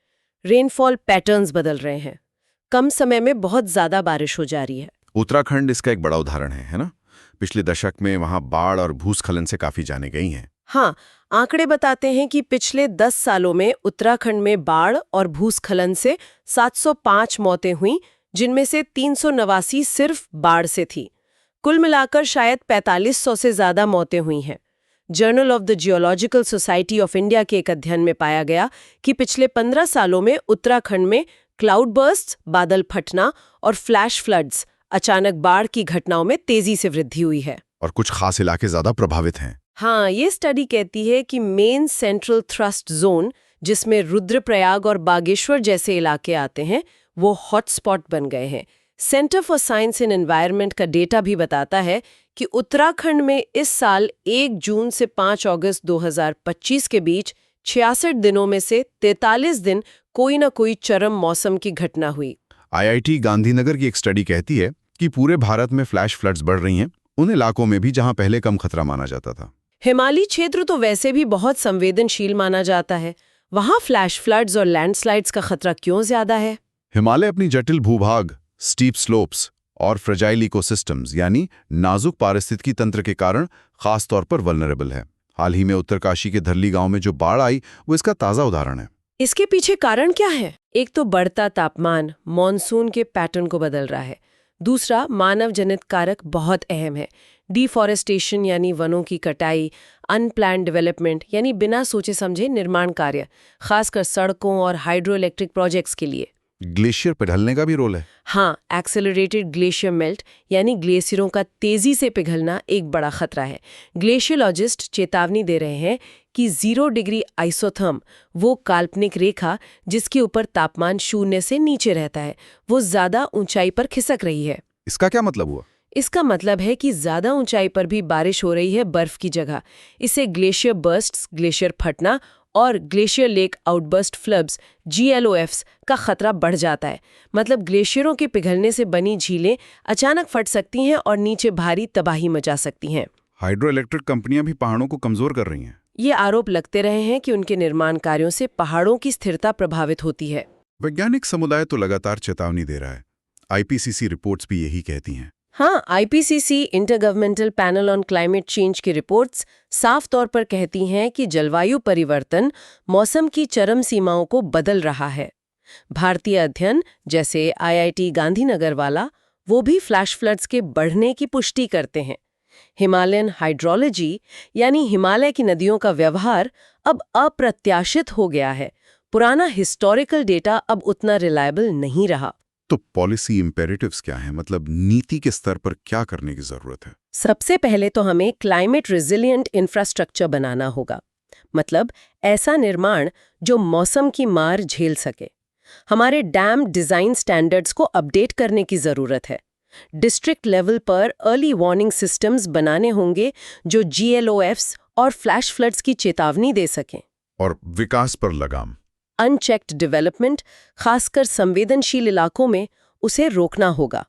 रेनफॉल पैटर्न्स बदल रहे हैं। कम समय में बहुत ज्यादा बारिश हो जा रही है। उत्तराखंड इसका एक बड़ा उदाहरण है ना? पिछले दशक में वहां बाढ़ और भूस्खलन से काफी जाने गई हैं। हाँ, आंकड़े बताते हैं कि पिछले 10 सालों में उत्तराखंड में बाढ़ और भूस्खलन से 705 मौतें हुईं, जिनमें से 389 सिर्फ बाढ़ से थी। कुल मिलाकर शायद 4500 से ज्यादा मौतें हुई हैं। Journal of the geological society of India के एक अध्ययन में पाया गया कि पिछले 15 सालों में उत्तराखंड में क्लाउड बर्स्ट्स, बादल फटना और फ्लैश फ्लड्स, अचानक बाढ़ की घटनाओं में तेजी से वृद्धि हुई है। और कुछ खास इलाके ज्यादा प्रभावित हैं। हाँ, ये स्टडी कहती है कि मेन सेंट्रल थ्रस्ट जोन, जिसमें रुद्रप्रयाग और बागेश्वर जैसे इलाके आते हैं, वो हॉटस्पॉट बन गए हैं। Centre for science in environment का डेटा भी बताता है कि उत्तराखंड में इस साल 1 जून से 5 अगस्त 2025 के बीच 66 दिनों में से 43 दिन कोई न कोई चरम मौसम की घटना हुई। IIT गांधीनगर की एक स्टडी कहती है कि पूरे भारत में फ्लैश फ्लड्स बढ़ रही हैं, उन इलाकों में भी जहां पहले कम खतरा माना जाता था। हिमालयी क्षेत्र तो वैसे भी बहुत संवेदनशील माना जाता है। वहां फ्लैश फ्लड्स और लैंडस्लाइड्स का खतरा क्यों ज्यादा है? हिमालय अपनी जटिल भूभाग, स्टीप स्लोप्स और फ्रेजाइल इकोसिस्टम्स यानी नाजुक पारिस्थितिकी तंत्र के कारण खास तौर पर वल्नरेबल है। हाल ही में उत्तरकाशी के धरली गांव में जो बाढ़ आई, वो इसका ताजा उदाहरण है। इसके पीछे कारण क्या है? एक तो बढ़ता तापमान मॉनसून के पैटर्न को बदल रहा है। दूसरा, मानव जनित कारक बहुत अहम है। डिफॉरेस्टेशन यानी वनों की कटाई, अनप्लान्ड डेवलपमेंट यानी बिना सोचे समझे निर्माण कार्य, खासकर सड़कों और हाइड्रो इलेक्ट्रिक प्रोजेक्ट्स के लिए। ग्लेशियर पिघलने का भी रोल है। हाँ, एक्सेलरेटेड ग्लेशियर मेल्ट यानी ग्लेशियरों का तेजी से पिघलना एक बड़ा खतरा है। ग्लेशियोलॉजिस्ट चेतावनी दे रहे हैं कि 0 डिग्री आइसोथर्म, वो काल्पनिक रेखा जिसके ऊपर तापमान 0 से नीचे रहता है, वो ज्यादा ऊंचाई पर खिसक रही है। इसका क्या मतलब हुआ? इसका मतलब है कि ज्यादा ऊंचाई पर भी बारिश हो रही है बर्फ की जगह। इससे ग्लेशियर बर्स्ट्स, ग्लेशियर फटना और glacier lake outburst floods GLOFs का खतरा बढ़ जाता है। मतलब ग्लेशियरों के पिघलने से बनी झीलें अचानक फट सकती हैं और नीचे भारी तबाही मचा सकती हैं। हाइड्रो इलेक्ट्रिक कंपनियां भी पहाड़ों को कमजोर कर रही हैं। ये आरोप लगते रहे हैं कि उनके निर्माण कार्यों से पहाड़ों की स्थिरता प्रभावित होती है। वैज्ञानिक समुदाय तो लगातार चेतावनी दे रहा है। IPCC रिपोर्ट्स भी यही कहती हैं। हाँ, IPCC intergovernmental panel on climate change की रिपोर्ट्स साफ तौर पर कहती हैं कि जलवायु परिवर्तन मौसम की चरम सीमाओं को बदल रहा है। भारतीय अध्ययन जैसे IIT गांधीनगर वाला, वो भी फ्लैश फ्लड्स के बढ़ने की पुष्टि करते हैं। हिमालयन हाइड्रोलॉजी यानी हिमालय की नदियों का व्यवहार अब अप्रत्याशित हो गया है। पुराना हिस्टोरिकल डेटा अब उतना रिलायबल नहीं रहा। तो पॉलिसी इम्पेरेटिव्स क्या हैं? मतलब नीति के स्तर पर क्या करने की जरूरत है? सबसे पहले तो हमें क्लाइमेट रेजिलिएंट इंफ्रास्ट्रक्चर बनाना होगा। मतलब ऐसा निर्माण जो मौसम की मार झेल सके। हमारे डैम डिजाइन स्टैंडर्ड्स को अपडेट करने की जरूरत है। डिस्ट्रिक्ट लेवल पर अर्ली वार्निंग सिस्टम्स बनाने होंगे जो GLOFs और फ्लैश फ्लड्स की चेतावनी दे सकें। और विकास पर लगाम। अनचेक्ड डेवलपमेंट, खासकर संवेदनशील इलाकों में, उसे रोकना होगा।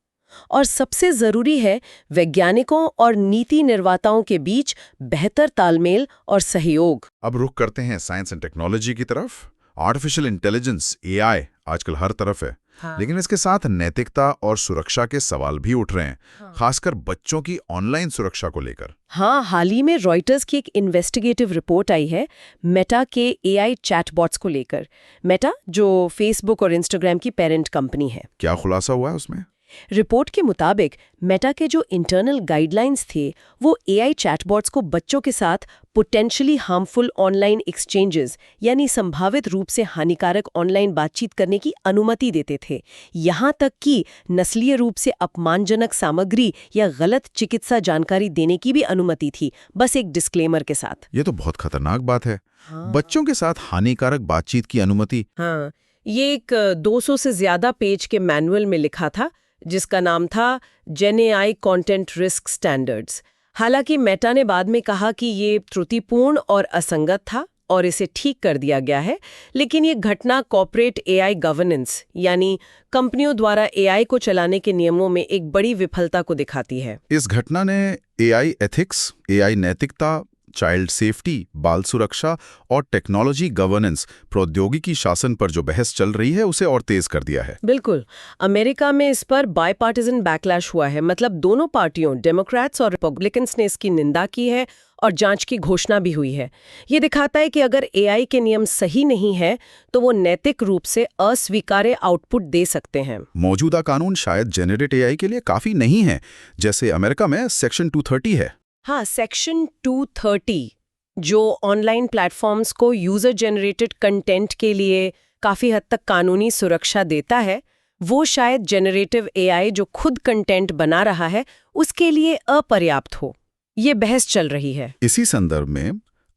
और सबसे जरूरी है वैज्ञानिकों और नीति निर्माताओं के बीच बेहतर तालमेल और सहयोग। अब रुख करते हैं साइंस एंड टेक्नोलॉजी की तरफ। आर्टिफिशियल इंटेलिजेंस AI आजकल हर तरफ है। हाँ। लेकिन इसके साथ नैतिकता और सुरक्षा के सवाल भी उठ रहे हैं। खासकर बच्चों की ऑनलाइन सुरक्षा को लेकर। हाँ, हाल ही में रॉयटर्स की एक इन्वेस्टिगेटिव रिपोर्ट आई है मेटा के AI चैटबॉट्स को लेकर। मेटा जो फेसबुक और इंस्टाग्राम की पेरेंट कंपनी है। क्या खुलासा हुआ है उसमें? रिपोर्ट के मुताबिक मेटा के जो इंटरनल गाइडलाइंस थे वो AI चैटबॉट्स को बच्चों के साथ पोटेंशियली हार्मफुल ऑनलाइन एक्सचेंजेस यानी संभावित रूप से हानिकारक ऑनलाइन बातचीत करने की अनुमति देते थे। यहाँ तक कि नस्लीय रूप से अपमानजनक सामग्री या गलत चिकित्सा जानकारी देने की भी अनुमति थी, बस एक डिस्क्लेमर के साथ। ये तो बहुत खतरनाक बात है। बच्चों के साथ हानिकारक बातचीत की अनुमति। हाँ, ये एक 200 से ज्यादा पेज के मैनुअल में लिखा था जिसका नाम था Gen AI content risk standards. हालांकि मेटा ने बाद में कहा कि ये त्रुटिपूर्ण और असंगत था और इसे ठीक कर दिया गया है। लेकिन ये घटना कॉर्पोरेट AI गवर्नेंस यानी कंपनियों द्वारा AI को चलाने के नियमों में एक बड़ी विफलता को दिखाती है। इस घटना ने AI एथिक्स, AI नैतिकता, चाइल्ड सेफ्टी, बाल सुरक्षा और टेक्नोलॉजी गवर्नेंस, प्रौद्योगिकी शासन पर जो बहस चल रही है उसे और तेज कर दिया है। बिल्कुल। अमेरिका में इस पर बायपार्टिजन बैकलैश हुआ है। मतलब दोनों पार्टियों, डेमोक्रेट्स और रिपब्लिकन्स ने इसकी निंदा की है और जांच की घोषणा भी हुई है। ये दिखाता है कि अगर AI के नियम सही नहीं है तो वो नैतिक रूप से अस्वीकार्य आउटपुट दे सकते हैं। मौजूदा कानून शायद जेनरेट AI के लिए काफी नहीं है। जैसे अमेरिका में सेक्शन 230 है। हाँ, सेक्शन 230 जो ऑनलाइन प्लेटफॉर्म्स को यूजर जनरेटेड कंटेंट के लिए काफी हद तक कानूनी सुरक्षा देता है, वो शायद जेनरेटिव AI जो खुद कंटेंट बना रहा है उसके लिए अपर्याप्त हो। ये बहस चल रही है। इसी संदर्भ में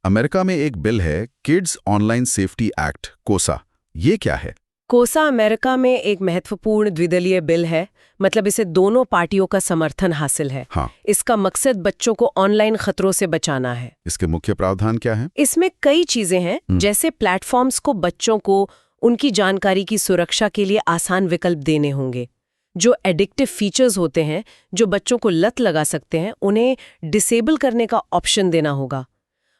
अमेरिका में एक बिल है, किड्स ऑनलाइन सेफ्टी एक्ट, कोसा। ये क्या है? कोसा अमेरिका में एक महत्वपूर्ण द्विदलीय बिल है। मतलब इसे दोनों पार्टियों का समर्थन हासिल है। हाँ। इसका मकसद बच्चों को ऑनलाइन खतरों से बचाना है। इसके मुख्य प्रावधान क्या हैं? इसमें कई चीजें हैं, जैसे प्लेटफॉर्म्स को बच्चों को उनकी जानकारी की सुरक्षा के लिए आसान विकल्प देने होंगे। जो एडिक्टिव फीचर्स होते हैं, जो बच्चों को लत लगा सकते हैं, उन्हें डिसेबल करने का ऑप्शन देना होगा।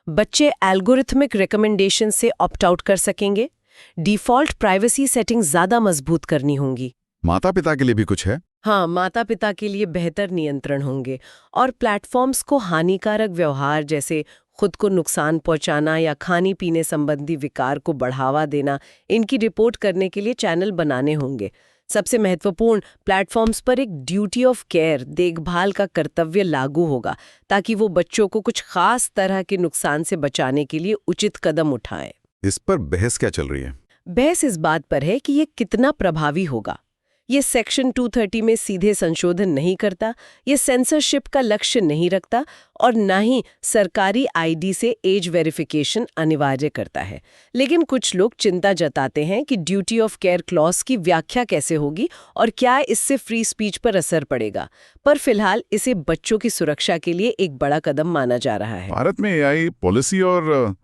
बच्चे एल्गोरिथमिक रिकमेंडेशन से ऑप्ट आउट कर सकेंगे। डिफॉल्ट प्राइवेसी सेटिंग्स ज्यादा मजबूत करनी होंगी। माता पिता के लिए भी कुछ है? हाँ, माता पिता के लिए बेहतर नियंत्रण होंगे और प्लेटफॉर्म्स को हानिकारक व्यवहार जैसे खुद को नुकसान पहुंचाना या खाने पीने संबंधी विकार को बढ़ावा देना, इनकी रिपोर्ट करने के लिए चैनल बनाने होंगे। सबसे महत्वपूर्ण, प्लेटफॉर्म्स पर एक ड्यूटी ऑफ केयर, देखभाल का कर्तव्य लागू होगा ताकि वो बच्चों को कुछ खास तरह के नुकसान से बचाने के लिए उचित कदम उठाएं। इस पर बहस क्या चल रही है? बहस इस बात पर है कि ये कितना प्रभावी होगा। ये सेक्शन 230 में सीधे संशोधन नहीं करता, ये सेंसरशिप का लक्ष्य नहीं रखता और ना ही सरकारी आईडी से एज वेरिफिकेशन अनिवार्य करता है। लेकिन कुछ लोग चिंता जताते हैं कि ड्यूटी ऑफ केयर क्लॉज की व्याख्या कैसे होगी और क्या इससे फ्री स्पीच पर असर पड़ेगा। पर फिलहाल इसे बच्चों की सुरक्षा के लिए एक बड़ा कदम माना जा रहा है। भारत में एआई पॉलिसी और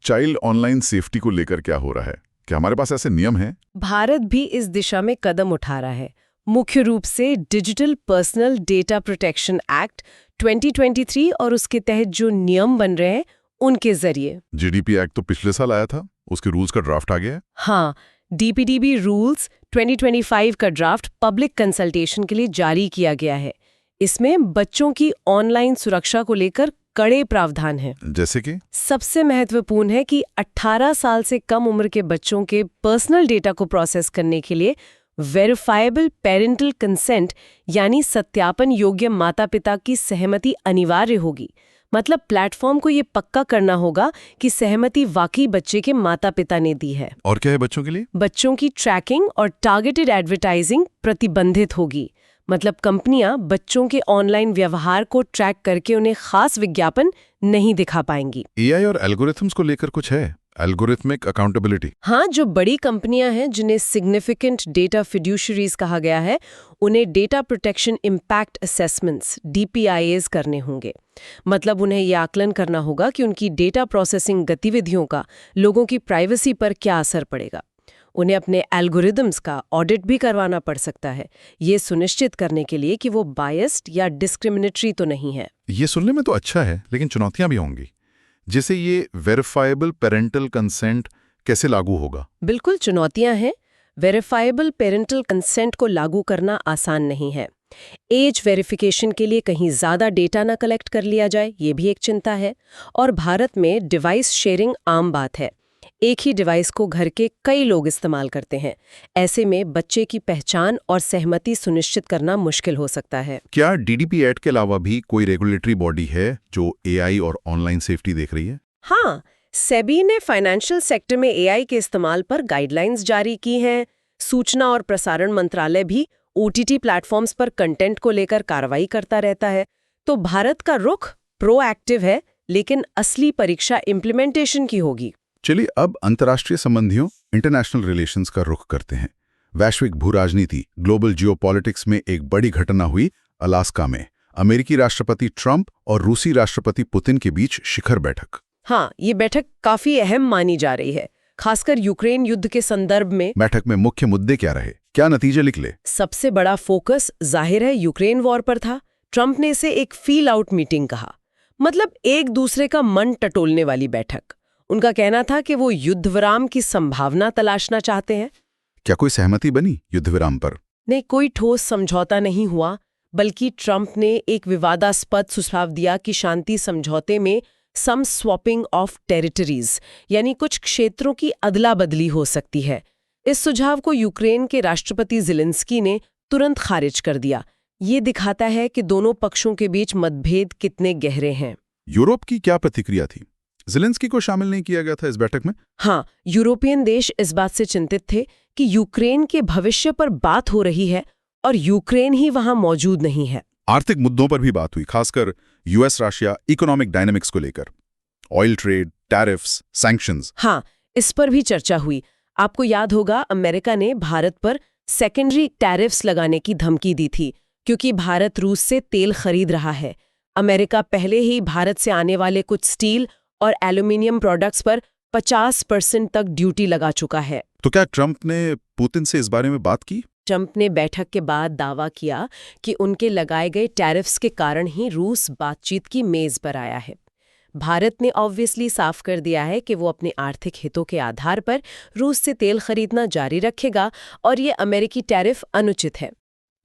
चाइल्ड ऑनलाइन सेफ्टी को लेकर क्या हो रहा है? क्या हमारे पास ऐसे नियम हैं? भारत भी इस दिशा में कदम उठा रहा है, मुख्य रूप से digital personal data protection act 2023 और उसके तहत जो नियम बन रहे हैं उनके जरिए। जीडीपी एक्ट तो पिछले साल आया था, उसके रूल्स का ड्राफ्ट आ गया है। हाँ, डीपीडीबी रूल्स 2025 का ड्राफ्ट पब्लिक कंसल्टेशन के लिए जारी किया गया है। इसमें बच्चों की ऑनलाइन सुरक्षा को लेकर कड़े प्रावधान हैं। जैसे कि सबसे महत्वपूर्ण है कि 18 साल से कम उम्र के बच्चों के पर्सनल डेटा को प्रोसेस करने के लिए वेरिफाइबल पेरेंटल कंसेंट यानी सत्यापन योग्य माता-पिता की सहमति अनिवार्य होगी। मतलब प्लेटफॉर्म को ये पक्का करना होगा कि सहमति वाकई बच्चे के माता-पिता ने दी है। और क्या है बच्चों के लिए? बच्चों की ट्रैकिंग और टारगेटेड एडवर्टाइजिंग प्रतिबंधित होगी। मतलब कंपनियां बच्चों के ऑनलाइन व्यवहार को ट्रैक करके उन्हें खास विज्ञापन नहीं दिखा पाएंगी। एआई और एल्गोरिथम्स को लेकर कुछ है? Algorithmic accountability? हाँ, जो बड़ी कंपनियां हैं जिन्हें सिग्निफिकेंट डेटा फिड्यूशरीज कहा गया है, उन्हें data protection impact assessments DPIAs करने होंगे। मतलब उन्हें ये आकलन करना होगा कि उनकी डेटा प्रोसेसिंग गतिविधियों का लोगों की प्राइवेसी पर क्या असर पड़ेगा। उन्हें अपने एल्गोरिदम्स का ऑडिट भी करवाना पड़ सकता है, ये सुनिश्चित करने के लिए कि वो बायस्ड या डिस्क्रिमिनेटरी तो नहीं है। ये सुनने में तो अच्छा है, लेकिन चुनौतियां भी होंगी। जैसे ये वेरिफाइबल पेरेंटल कंसेंट कैसे लागू होगा? बिल्कुल चुनौतियां हैं। वेरिफाइबल पेरेंटल कंसेंट को लागू करना आसान नहीं है। एज वेरिफिकेशन के लिए कहीं ज्यादा डेटा ना कलेक्ट कर लिया जाए, ये भी एक चिंता है। और भारत में डिवाइस शेयरिंग आम बात है। एक ही डिवाइस को घर के कई लोग इस्तेमाल करते हैं। ऐसे में बच्चे की पहचान और सहमति सुनिश्चित करना मुश्किल हो सकता है। क्या डीडीपी एक्ट के अलावा भी कोई रेगुलेटरी बॉडी है जो एआई और ऑनलाइन सेफ्टी देख रही है? हाँ, सेबी ने फाइनेंशियल सेक्टर में एआई के इस्तेमाल पर गाइडलाइंस जारी की हैं। सूचना और प्रसारण मंत्रालय भी OTT प्लेटफॉर्म्स पर कंटेंट को लेकर कार्रवाई करता रहता है। तो भारत का रुख प्रोएक्टिव है, लेकिन असली परीक्षा इम्प्लीमेंटेशन की होगी। चलिए अब अंतर्राष्ट्रीय संबंधियों इंटरनेशनल रिलेशंस का रुख करते हैं। वैश्विक भूराजनीति ग्लोबल जियोपॉलिटिक्स में एक बड़ी घटना हुई अलास्का में। अमेरिकी राष्ट्रपति ट्रंप और रूसी राष्ट्रपति पुतिन के बीच शिखर बैठक। हाँ, ये बैठक काफी अहम मानी जा रही है, खासकर यूक्रेन युद्ध के संदर्भ में। बैठक में मुख्य मुद्दे क्या रहे? क्या नतीजे निकले? सबसे बड़ा फोकस जाहिर है यूक्रेन वॉर पर था। ट्रंप ने इसे एक फील आउट मीटिंग कहा, मतलब एक दूसरे का मन टटोलने वाली बैठक। उनका कहना था कि वो युद्धविराम की संभावना तलाशना चाहते हैं। क्या कोई सहमति बनी युद्धविराम पर? नहीं, कोई ठोस समझौता नहीं हुआ, बल्कि ट्रंप ने एक विवादास्पद सुझाव दिया कि शांति समझौते में सम स्वैपिंग ऑफ टेरिटरीज यानी कुछ क्षेत्रों की अदला बदली हो सकती है। इस सुझाव को यूक्रेन के राष्ट्रपति ज़ेलेंस्की ने तुरंत खारिज कर दिया। ये दिखाता है कि दोनों पक्षों के बीच मतभेद कितने गहरे हैं। यूरोप की क्या प्रतिक्रिया थी? ज़ेलेंस्की को शामिल नहीं किया गया था इस बैठक में। हाँ, यूरोपियन देश इस बात से चिंतित थे कि यूक्रेन के भविष्य पर बात हो रही है और यूक्रेन ही वहां मौजूद नहीं है। आर्थिक मुद्दों पर भी बात हुई, खासकर यूएस रशिया इकोनॉमिक डायनामिक्स को लेकर। Oil trade, tariffs, sanctions. हाँ, इस पर भी चर्चा हुई। आपको याद होगा अमेरिका ने भारत पर सेकेंडरी टैरिफ्स लगाने की धमकी दी थी, क्योंकि भारत रूस से तेल खरीद रहा है। अमेरिका पहले ही भारत से आने वाले कुछ स्टील और एल्यूमिनियम प्रोडक्ट्स पर 50% तक ड्यूटी लगा चुका है। तो क्या ट्रंप ने पुतिन से इस बारे में बात की? ट्रंप ने बैठक के बाद दावा किया कि उनके लगाए गए टैरिफ्स के कारण ही रूस बातचीत की मेज पर आया है। भारत ने ऑब्वियसली साफ कर दिया है कि वो अपने आर्थिक हितों के आधार पर रूस से तेल खरीदना जारी रखेगा और ये अमेरिकी टैरिफ अनुचित है।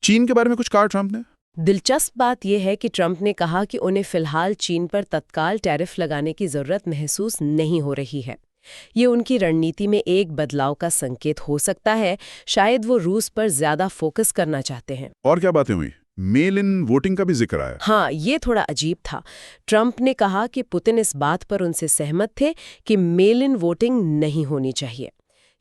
चीन के बारे में कुछ कहा ट्रंप ने? दिलचस्प बात यह है कि ट्रंप ने कहा कि उन्हें फिलहाल चीन पर तत्काल टैरिफ लगाने की जरूरत महसूस नहीं हो रही है। ये उनकी रणनीति में एक बदलाव का संकेत हो सकता है। शायद वो रूस पर ज्यादा फोकस करना चाहते हैं। और क्या बातें हुई? मेल इन वोटिंग का भी जिक्र आया। हाँ, ये थोड़ा अजीब था। ट्रंप ने कहा कि पुतिन इस बात पर उनसे सहमत थे कि मेल इन वोटिंग नहीं होनी चाहिए।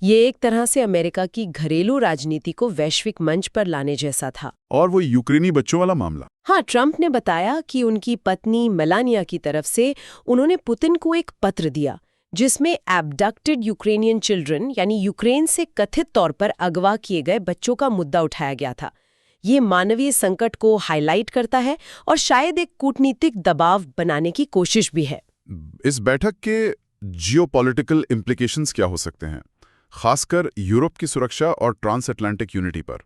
ये एक तरह से अमेरिका की घरेलू राजनीति को वैश्विक मंच पर लाने जैसा था। और वो यूक्रेनी बच्चों वाला मामला। हाँ, ट्रंप ने बताया कि उनकी पत्नी मेलानिया की तरफ से उन्होंने पुतिन को एक पत्र दिया जिसमें एब्डक्टेड यूक्रेनियन चिल्ड्रन यानी यूक्रेन से कथित तौर पर अगवा किए गए बच्चों का मुद्दा उठाया गया था। ये मानवीय संकट को हाईलाइट करता है और शायद एक कूटनीतिक दबाव बनाने की कोशिश भी है। इस बैठक के जियोपॉलिटिकल इम्प्लीकेशंस क्या हो सकते हैं, खासकर यूरोप की सुरक्षा और ट्रांस अटलांटिक यूनिटी पर?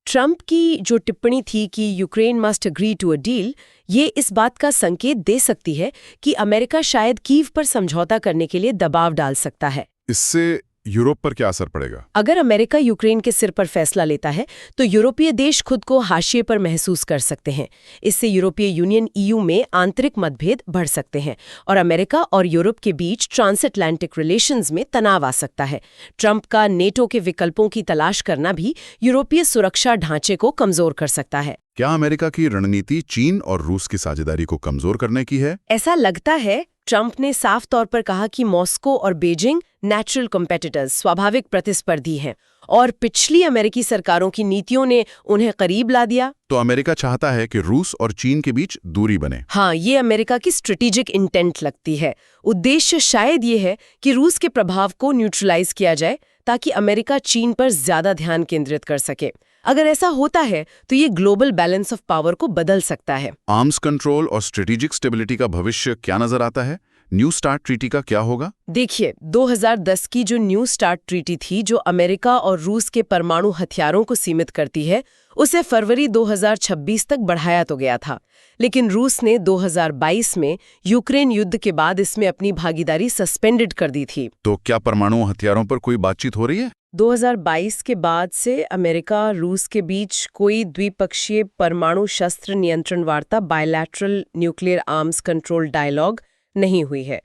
ट्रंप की जो टिप्पणी थी कि Ukraine must agree to a deal, ये इस बात का संकेत दे सकती है कि अमेरिका शायद कीव पर समझौता करने के लिए दबाव डाल सकता है। इससे यूरोप पर क्या असर पड़ेगा? अगर अमेरिका यूक्रेन के सिर पर फैसला लेता है तो यूरोपीय देश खुद को हाशिए पर महसूस कर सकते हैं। इससे यूरोपीय यूनियन ईयू में आंतरिक मतभेद बढ़ सकते हैं और अमेरिका और यूरोप के बीच ट्रांस अटलांटिक रिलेशंस में तनाव आ सकता है। ट्रंप का नेटो के विकल्पों की तलाश करना भी यूरोपीय सुरक्षा ढांचे को कमजोर कर सकता है। क्या अमेरिका की रणनीति चीन और रूस की साझेदारी को कमजोर करने की है? ऐसा लगता है। ट्रंप ने साफ तौर पर कहा कि मॉस्को और बीजिंग नेचुरल कॉम्पिटिटर्स, स्वाभाविक प्रतिस्पर्धी हैं और पिछली अमेरिकी सरकारों की नीतियों ने उन्हें करीब ला दिया। तो अमेरिका चाहता है कि रूस और चीन के बीच दूरी बने। हाँ, ये अमेरिका की स्ट्रेटेजिक इंटेंट लगती है। उद्देश्य शायद ये है कि रूस के प्रभाव को न्यूट्रलाइज किया जाए ताकि अमेरिका चीन पर ज्यादा ध्यान केंद्रित कर सके। अगर ऐसा होता है तो ये ग्लोबल बैलेंस ऑफ पावर को बदल सकता है। आर्म्स कंट्रोल और स्ट्रेटेजिक स्टेबिलिटी का भविष्य क्या नजर आता है? न्यू स्टार्ट ट्रीटी का क्या होगा? देखिए, 2010 की जो न्यू स्टार्ट ट्रीटी थी, जो अमेरिका और रूस के परमाणु हथियारों को सीमित करती है, उसे फरवरी 2026 तक बढ़ाया तो गया था। लेकिन रूस ने 2022 में यूक्रेन युद्ध के बाद इसमें अपनी भागीदारी सस्पेंडेड कर दी थी। तो क्या परमाणु हथियारों पर कोई बातचीत हो रही है? 2022 के बाद से अमेरिका रूस के बीच कोई द्विपक्षीय परमाणु शस्त्र नियंत्रण वार्ता, bilateral nuclear arms control dialogue नहीं हुई है।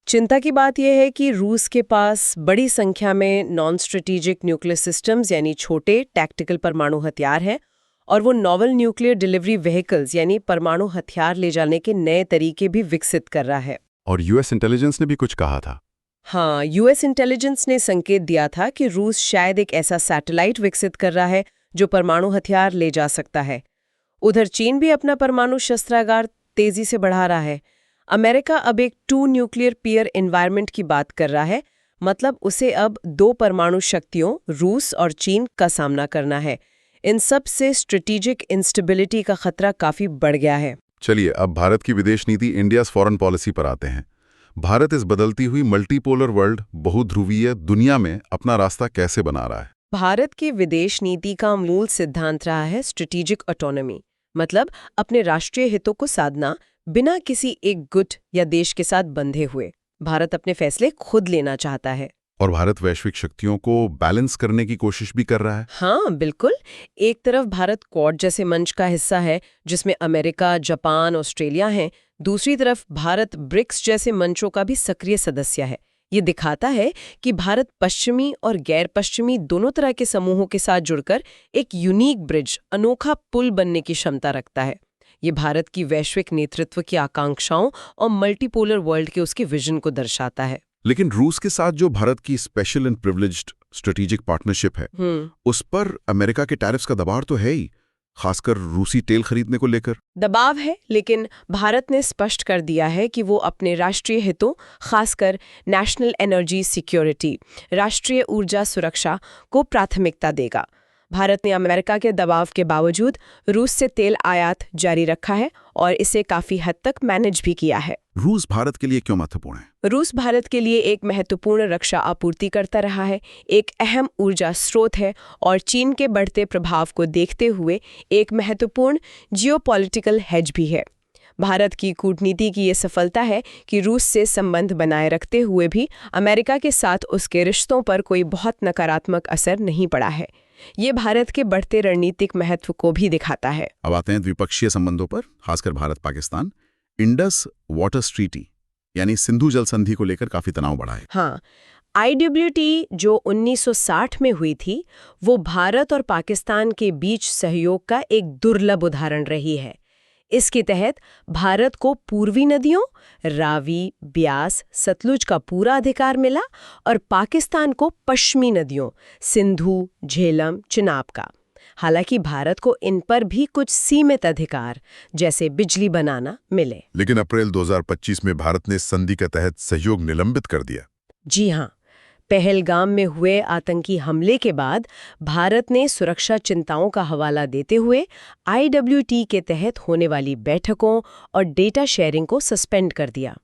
चिंता की बात यह है कि रूस के पास बड़ी संख्या में नॉन स्ट्रेटेजिक न्यूक्लियर सिस्टम्स यानी छोटे टैक्टिकल परमाणु हथियार हैं और वो नोवेल न्यूक्लियर डिलीवरी व्हीकल्स यानी परमाणु हथियार ले जाने के नए तरीके भी विकसित कर रहा है। और यूएस इंटेलिजेंस ने भी कुछ कहा था। हाँ, यूएस इंटेलिजेंस ने संकेत दिया था कि रूस शायद एक ऐसा सैटेलाइट विकसित कर रहा है जो परमाणु हथियार ले जा सकता है। उधर चीन भी अपना परमाणु शस्त्रागार तेजी से बढ़ा रहा है। अमेरिका अब एक 2 न्यूक्लियर पीयर एनवायरनमेंट की बात कर रहा है, मतलब उसे अब 2 परमाणु शक्तियों रूस और चीन का सामना करना है। इन सब से स्ट्रेटेजिक इंस्टेबिलिटी का खतरा काफी बढ़ गया है। चलिए अब भारत की विदेश नीति, इंडियाज फॉरेन पॉलिसी पर आते हैं। भारत इस बदलती हुई मल्टीपोलर वर्ल्ड, बहुध्रुवीय दुनिया में अपना रास्ता कैसे बना रहा है? भारत की विदेश नीति का मूल सिद्धांत रहा है स्ट्रेटेजिक ऑटोनॉमी, मतलब अपने राष्ट्रीय हितों को साधना बिना किसी एक गुट या देश के साथ बंधे हुए। भारत अपने फैसले खुद लेना चाहता है। और भारत वैश्विक शक्तियों को बैलेंस करने की कोशिश भी कर रहा है। हाँ, बिल्कुल। एक तरफ भारत क्वाड जैसे मंच का हिस्सा है जिसमें अमेरिका, जापान, ऑस्ट्रेलिया हैं। दूसरी तरफ भारत ब्रिक्स जैसे मंचों का भी सक्रिय सदस्य है। ये दिखाता है कि भारत पश्चिमी और गैर पश्चिमी दोनों तरह के समूहों के साथ जुड़कर एक यूनिक ब्रिज, अनोखा पुल बनने की क्षमता रखता है। ये भारत की वैश्विक नेतृत्व की आकांक्षाओं और मल्टीपोलर वर्ल्ड के उसके विजन को दर्शाता है। लेकिन रूस के साथ जो भारत की special and privileged strategic partnership है, उस पर अमेरिका के टैरिफ्स का दबाव तो है ही, खासकर रूसी तेल खरीदने को लेकर। दबाव है, लेकिन भारत ने स्पष्ट कर दिया है कि वो अपने राष्ट्रीय हितों, खासकर नेशनल एनर्जी सिक्योरिटी, राष्ट्रीय ऊर्जा सुरक्षा को प्राथमिकता देगा। भारत ने अमेरिका के दबाव के बावजूद रूस से तेल आयात जारी रखा है और इसे काफी हद तक मैनेज भी किया है। रूस भारत के लिए क्यों महत्वपूर्ण है? रूस भारत के लिए एक महत्वपूर्ण रक्षा आपूर्तिकर्ता रहा है, एक अहम ऊर्जा स्रोत है और चीन के बढ़ते प्रभाव को देखते हुए एक महत्वपूर्ण जियोपॉलिटिकल हेज भी है। भारत की कूटनीति की ये सफलता है कि रूस से संबंध बनाए रखते हुए भी अमेरिका के साथ उसके रिश्तों पर कोई बहुत नकारात्मक असर नहीं पड़ा है। ये भारत के बढ़ते रणनीतिक महत्व को भी दिखाता है। अब आते हैं द्विपक्षीय संबंधों पर, खासकर Bharat Pakistan. Indus waters treaty यानी सिंधु जल संधि को लेकर काफी तनाव बढ़ा है। हाँ, IWT जो 1960 में हुई थी, वो भारत और पाकिस्तान के बीच सहयोग का एक दुर्लभ उदाहरण रही है। इसके तहत भारत को पूर्वी नदियों रावी, ब्यास, सतलुज का पूरा अधिकार मिला और पाकिस्तान को पश्चिमी नदियों सिंधु, झेलम, चिनाब का। हालांकि भारत को इन पर भी कुछ सीमित अधिकार जैसे बिजली बनाना मिले। लेकिन अप्रैल 2025 में भारत ने इस संधि के तहत सहयोग निलंबित कर दिया। जी हाँ, पहलगाम में हुए आतंकी हमले के बाद भारत ने सुरक्षा चिंताओं का हवाला देते हुए IWT के तहत होने वाली बैठकों और डेटा शेयरिंग को सस्पेंड कर दिया।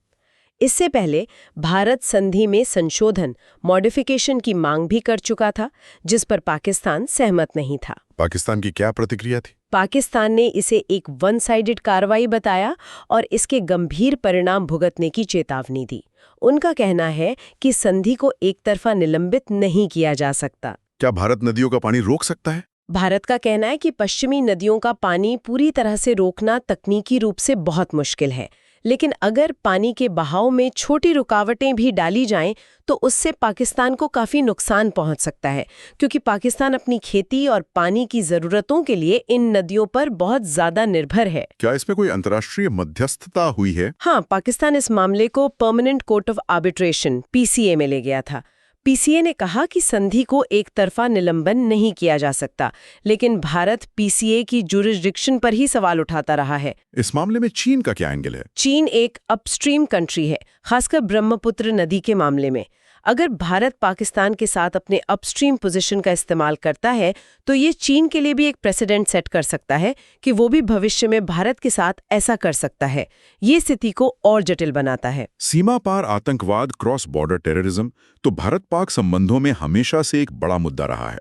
इससे पहले भारत संधि में संशोधन, मॉडिफिकेशन की मांग भी कर चुका था, जिस पर पाकिस्तान सहमत नहीं था। पाकिस्तान की क्या प्रतिक्रिया थी? पाकिस्तान ने इसे एक वन साइडेड कार्रवाई बताया और इसके गंभीर परिणाम भुगतने की चेतावनी दी। उनका कहना है कि संधि को एक तरफा निलंबित नहीं किया जा सकता। क्या भारत नदियों का पानी रोक सकता है? भारत का कहना है कि पश्चिमी नदियों का पानी पूरी तरह से रोकना तकनीकी रूप से बहुत मुश्किल है, लेकिन अगर पानी के बहाव में छोटी रुकावटें भी डाली जाएं तो उससे पाकिस्तान को काफ़ी नुकसान पहुंच सकता है, क्योंकि पाकिस्तान अपनी खेती और पानी की ज़रूरतों के लिए इन नदियों पर बहुत ज़्यादा निर्भर है। क्या इसमें कोई अंतर्राष्ट्रीय मध्यस्थता हुई है? हाँ, पाकिस्तान इस मामले को permanent court of arbitration PCA में ले गया था। PCA ने कहा कि संधि को एक तरफा निलंबन नहीं किया जा सकता, लेकिन भारत PCA की जुरिस्डिक्शन पर ही सवाल उठाता रहा है। इस मामले में चीन का क्या एंगल है? चीन एक अपस्ट्रीम कंट्री है, खासकर ब्रह्मपुत्र नदी के मामले में। अगर भारत पाकिस्तान के साथ अपने अपस्ट्रीम पोजीशन का इस्तेमाल करता है तो ये चीन के लिए भी एक प्रेसिडेंट सेट कर सकता है कि वो भी भविष्य में भारत के साथ ऐसा कर सकता है। ये स्थिति को और जटिल बनाता है। सीमा पार आतंकवाद, क्रॉस बॉर्डर टेररिज्म तो भारत पाक संबंधों में हमेशा से एक बड़ा मुद्दा रहा है।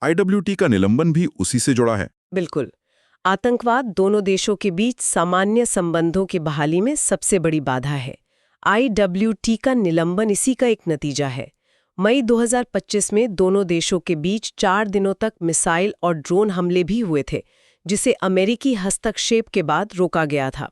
IWT का निलंबन भी उसी से जुड़ा है। बिल्कुल। आतंकवाद दोनों देशों के बीच सामान्य संबंधों की बहाली में सबसे बड़ी बाधा है। IWT का निलंबन इसी का एक नतीजा है। मई 2025 में दोनों देशों के बीच 4 दिनों तक मिसाइल और ड्रोन हमले भी हुए थे, जिसे अमेरिकी हस्तक्षेप के बाद रोका गया था।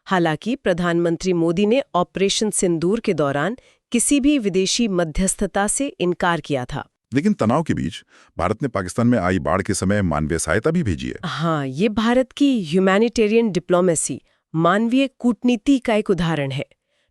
हालांकि प्रधानमंत्री मोदी ने ऑपरेशन सिंदूर के दौरान किसी भी विदेशी मध्यस्थता से इनकार किया था। लेकिन तनाव के बीच भारत ने पाकिस्तान में आई बाढ़ के समय मानवीय सहायता भी भेजी है। हाँ, ये भारत की ह्यूमैनिटेरियन डिप्लोमेसी, मानवीय कूटनीति का एक उदाहरण है।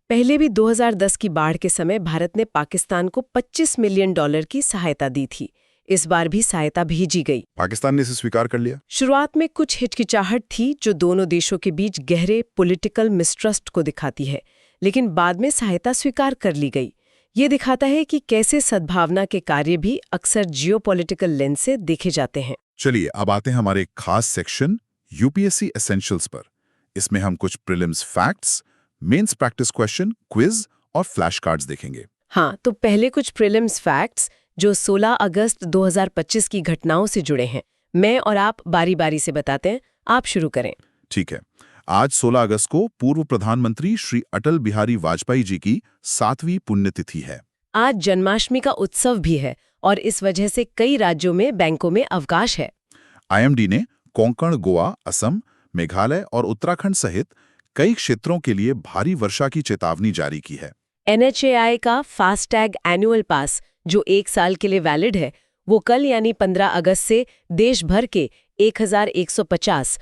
पहले भी 2010 की बाढ़ के समय भारत ने पाकिस्तान को $25 मिलियन की सहायता दी थी। इस बार भी सहायता भेजी गई। पाकिस्तान ने इसे स्वीकार कर लिया। शुरुआत में कुछ हिचकिचाहट थी, जो दोनों देशों के बीच गहरे पॉलिटिकल मिसट्रस्ट को दिखाती है, लेकिन बाद में सहायता स्वीकार कर ली गई। ये दिखाता है कि कैसे सद्भावना के कार्य भी अक्सर जियोपॉलिटिकल लेंस से देखे जाते हैं। चलिए अब आते हैं हमारे खास सेक्शन UPSC एसेंशियल्स पर। इसमें हम कुछ prelims facts, mains practice question, quiz और फ्लैश कार्ड्स देखेंगे। हाँ, तो पहले कुछ प्रीलिम्स फैक्ट्स जो 16 अगस्त 2025 की घटनाओं से जुड़े हैं। मैं और आप बारी बारी से बताते हैं, आप शुरू करें। ठीक है। आज 16 अगस्त को पूर्व प्रधानमंत्री श्री अटल बिहारी वाजपेयी जी की 7वीं पुण्यतिथि है। आज जन्माष्टमी का उत्सव भी है और इस वजह से कई राज्यों में बैंकों में अवकाश है। IMD ने कोंकण, गोवा, असम, मेघालय और उत्तराखंड सहित कई क्षेत्रों के लिए भारी वर्षा की चेतावनी जारी की है। NHAI का फास्टैग एनुअल पास, जो 1 साल के लिए वैलिड है, वो कल यानी 15 अगस्त से देश भर के 1150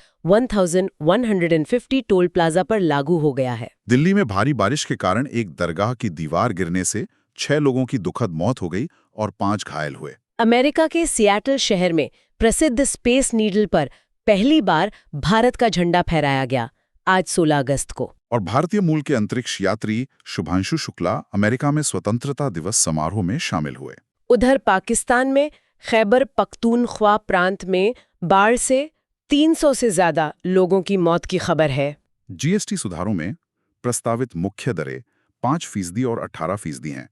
टोल प्लाजा पर लागू हो गया है। दिल्ली में भारी बारिश के कारण एक दरगाह की दीवार गिरने से 6 लोगों की दुखद मौत हो गई और 5 घायल हुए। अमेरिका के सियाटल शहर में प्रसिद्ध स्पेस नीडल पर पहली बार भारत का झंडा फहराया गया, आज 16 अगस्त को। और भारतीय मूल के अंतरिक्ष यात्री शुभांशु शुक्ला अमेरिका में स्वतंत्रता दिवस समारोह में शामिल हुए। उधर पाकिस्तान में खैबर पख्तूनख्वा प्रांत में बाढ़ से 300 से ज्यादा लोगों की मौत की खबर है। GST सुधारों में प्रस्तावित मुख्य दरें 5% और 18% हैं।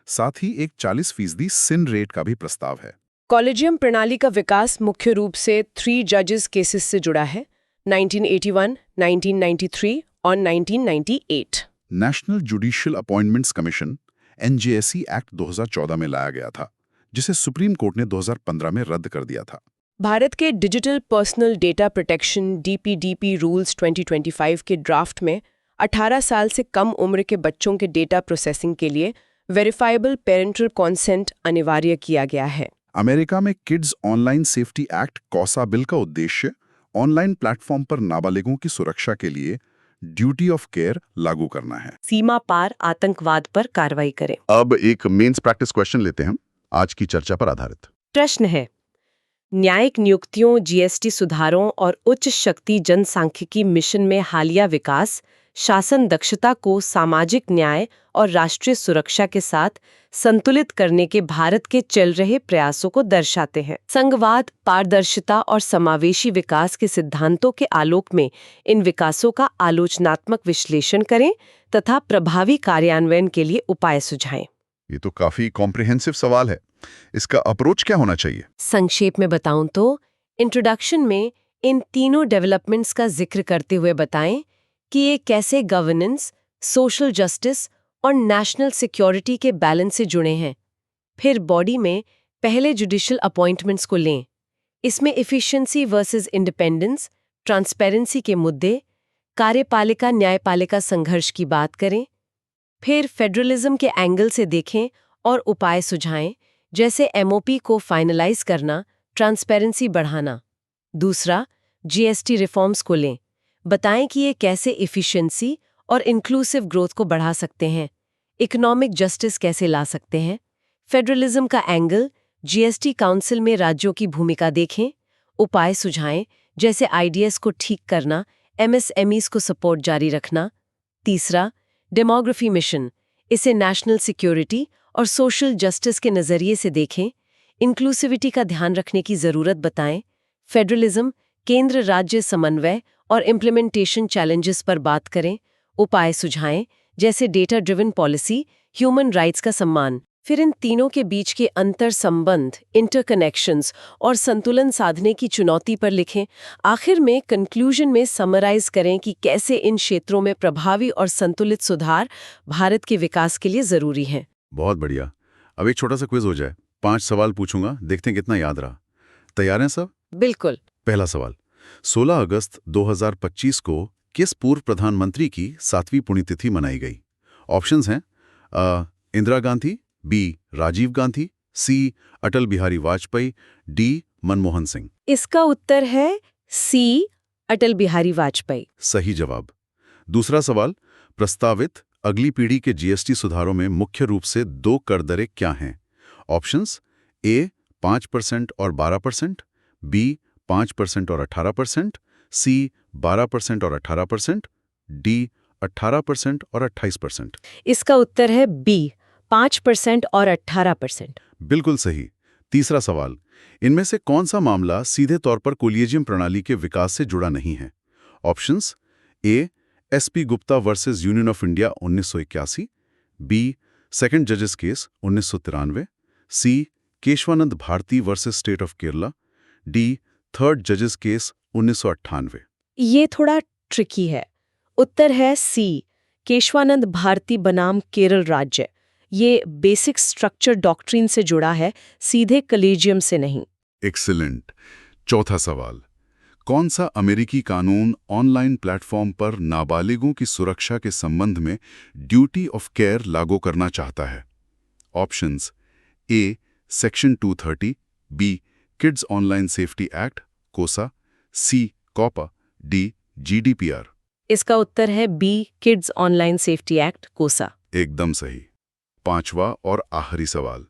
साथ ही एक 40% सिन रेट का भी प्रस्ताव है। कॉलेजियम प्रणाली का विकास मुख्य रूप से 3 जजेस केसेस से जुड़ा है, 1981, 1993 और 1998। National judicial appointments commission NJSC act 2014 में लाया गया था, जिसे सुप्रीम कोर्ट ने 2015 में रद्द कर दिया था। भारत के digital personal data protection DPDP rules 2025 के ड्राफ्ट में 18 साल से कम उम्र के बच्चों के डेटा प्रोसेसिंग के लिए वेरीफाइबल पेरेंटल कॉन्सेंट अनिवार्य किया गया है। अमेरिका में kids online safety act KOSA bill का उद्देश्य ऑनलाइन प्लेटफॉर्म पर नाबालिगों की सुरक्षा के लिए ड्यूटी ऑफ केयर लागू करना है। सीमा पार आतंकवाद पर कार्रवाई करें। अब एक मेंस प्रैक्टिस क्वेश्चन लेते हैं आज की चर्चा पर आधारित। प्रश्न है, न्यायिक नियुक्तियों, जीएसटी सुधारों और उच्च शक्ति जनसांख्यिकी मिशन में हालिया विकास शासन दक्षता को सामाजिक न्याय और राष्ट्रीय सुरक्षा के साथ संतुलित करने के भारत के चल रहे प्रयासों को दर्शाते हैं। संघवाद, पारदर्शिता और समावेशी विकास के सिद्धांतों के आलोक में इन विकासों का आलोचनात्मक विश्लेषण करें तथा प्रभावी कार्यान्वयन के लिए उपाय सुझाएं। ये तो काफी कॉम्प्रिहेंसिव सवाल है। इसका अप्रोच क्या होना चाहिए? संक्षेप में बताऊं तो इंट्रोडक्शन में इन तीनों डेवलपमेंट्स का जिक्र करते हुए बताएं कि ये कैसे गवर्नेंस, सोशल जस्टिस और नेशनल सिक्योरिटी के बैलेंस से जुड़े हैं। फिर बॉडी में पहले जुडिशियल अपॉइंटमेंट्स को लें। इसमें एफिशिएंसी वर्सेस इंडिपेंडेंस, ट्रांसपेरेंसी के मुद्दे, कार्यपालिका न्यायपालिका संघर्ष की बात करें। फिर फेडरलिज्म के एंगल से देखें और उपाय सुझाएं, जैसे एमओपी को फाइनलाइज करना, ट्रांसपेरेंसी बढ़ाना। दूसरा, जीएसटी रिफॉर्म्स को लें। बताएं कि ये कैसे एफिशिएंसी और इंक्लूसिव ग्रोथ को बढ़ा सकते हैं, इकोनॉमिक जस्टिस कैसे ला सकते हैं। फेडरलिज्म का एंगल, जीएसटी काउंसिल में राज्यों की भूमिका देखें। उपाय सुझाएं, जैसे आईडीएस को ठीक करना, एमएसएमईज को सपोर्ट जारी रखना। तीसरा, डेमोग्राफी मिशन, इसे नेशनल सिक्योरिटी और सोशल जस्टिस के नज़रिए से देखें। इंक्लूसिविटी का ध्यान रखने की ज़रूरत बताएं। फेडरलिज्म, केंद्र राज्य समन्वय और इम्प्लीमेंटेशन चैलेंजेस पर बात करें। उपाय सुझाएं, जैसे data driven policy, human rights का सम्मान। फिर इन तीनों के बीच के अंतर संबंध, इंटरकनेक्शंस और संतुलन साधने की चुनौती पर लिखें। आखिर में कंक्लूजन में समराइज करें कि कैसे इन क्षेत्रों में प्रभावी और संतुलित सुधार भारत के विकास के लिए जरूरी हैं। बहुत बढ़िया। अब एक छोटा सा क्विज हो जाए। 5 सवाल पूछूंगा, देखते हैं कितना याद रहा। तैयार हैं सब? बिल्कुल। पहला सवाल, 16 अगस्त 2025 को किस पूर्व प्रधानमंत्री की 7वीं पुण्यतिथि मनाई गई? ऑप्शंस हैं इंदिरा गांधी, बी राजीव गांधी, सी अटल बिहारी वाजपेयी, डी मनमोहन सिंह। इसका उत्तर है सी, अटल बिहारी वाजपेयी। सही जवाब। दूसरा सवाल, प्रस्तावित अगली पीढ़ी के जीएसटी सुधारों में मुख्य रूप से 2 कर दरें क्या हैं? ऑप्शंस ए 5% और 12%, बी 5% और 18%, सी 12% और 18%, डी 18% और 28%। इसका उत्तर है बी, 5% और 18%। बिल्कुल सही। तीसरा सवाल, इनमें से कौन सा मामला सीधे तौर पर कोलिजियम प्रणाली के विकास से जुड़ा नहीं है? Options A SP Gupta versus union of India 1981, B second जजेस case 1993, C Keshavananda Bharati versus state of Kerala, D third जजेस केस 1998। ये थोड़ा ट्रिकी है। उत्तर है सी, केशवानंद भारती बनाम केरल राज्य। ये बेसिक स्ट्रक्चर डॉक्ट्रिन से जुड़ा है, सीधे कॉलेजियम से नहीं। एक्सीलेंट। चौथा सवाल, कौन सा अमेरिकी कानून ऑनलाइन प्लेटफॉर्म पर नाबालिगों की सुरक्षा के संबंध में ड्यूटी ऑफ केयर लागू करना चाहता है? Options A section 230, B Kids online safety Act KOSA, C COPPA, D GDPR. इसका उत्तर है B, Kids online safety Act KOSA. एकदम सही। पांचवा और आखिरी सवाल,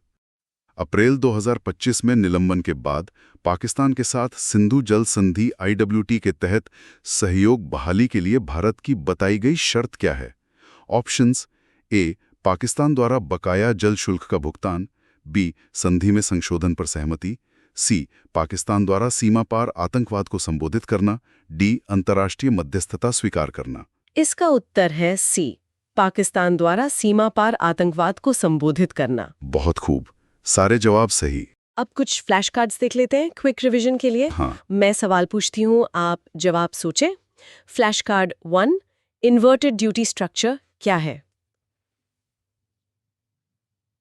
अप्रैल 2025 में निलंबन के बाद पाकिस्तान के साथ सिंधु जल संधि IWT के तहत सहयोग बहाली के लिए भारत की बताई गई शर्त क्या है? ऑप्शंस ए पाकिस्तान द्वारा बकाया जल शुल्क का भुगतान, बी संधि में संशोधन पर सहमति, सी पाकिस्तान द्वारा सीमा पार आतंकवाद को संबोधित करना, डी अंतर्राष्ट्रीय मध्यस्थता स्वीकार करना। इसका उत्तर है सी, पाकिस्तान द्वारा सीमा पार आतंकवाद को संबोधित करना। बहुत खूब, सारे जवाब सही। अब कुछ फ्लैश कार्ड्स देख लेते हैं क्विक रिवीजन के लिए। हाँ। मैं सवाल पूछती हूँ, आप जवाब सोचें। Flash card 1, inverted duty structure क्या है?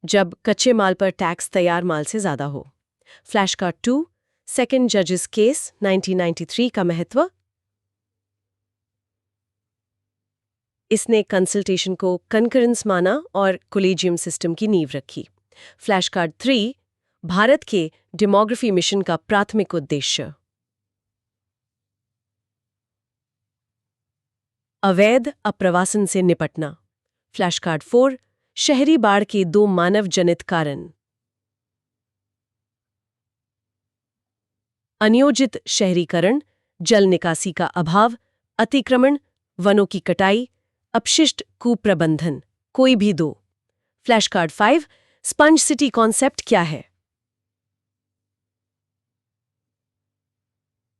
जब कच्चे माल पर टैक्स तैयार माल से ज्यादा हो। फ्लैश कार्ड 2, सेकंड जजेस केस 1993 का महत्व। इसने कंसल्टेशन को कंकरेंस माना और कोलेजियम सिस्टम की नींव रखी। फ्लैश कार्ड 3, भारत के डेमोग्राफी मिशन का प्राथमिक उद्देश्य। अवैध अप्रवासन से निपटना। फ्लैश कार्ड 4, शहरी बाढ़ के 2 मानव जनित कारण। अनियोजित शहरीकरण, जल निकासी का अभाव, अतिक्रमण, वनों की कटाई, अपशिष्ट कुप्रबंधन, कोई भी 2। Flash card 5, sponge city concept क्या है?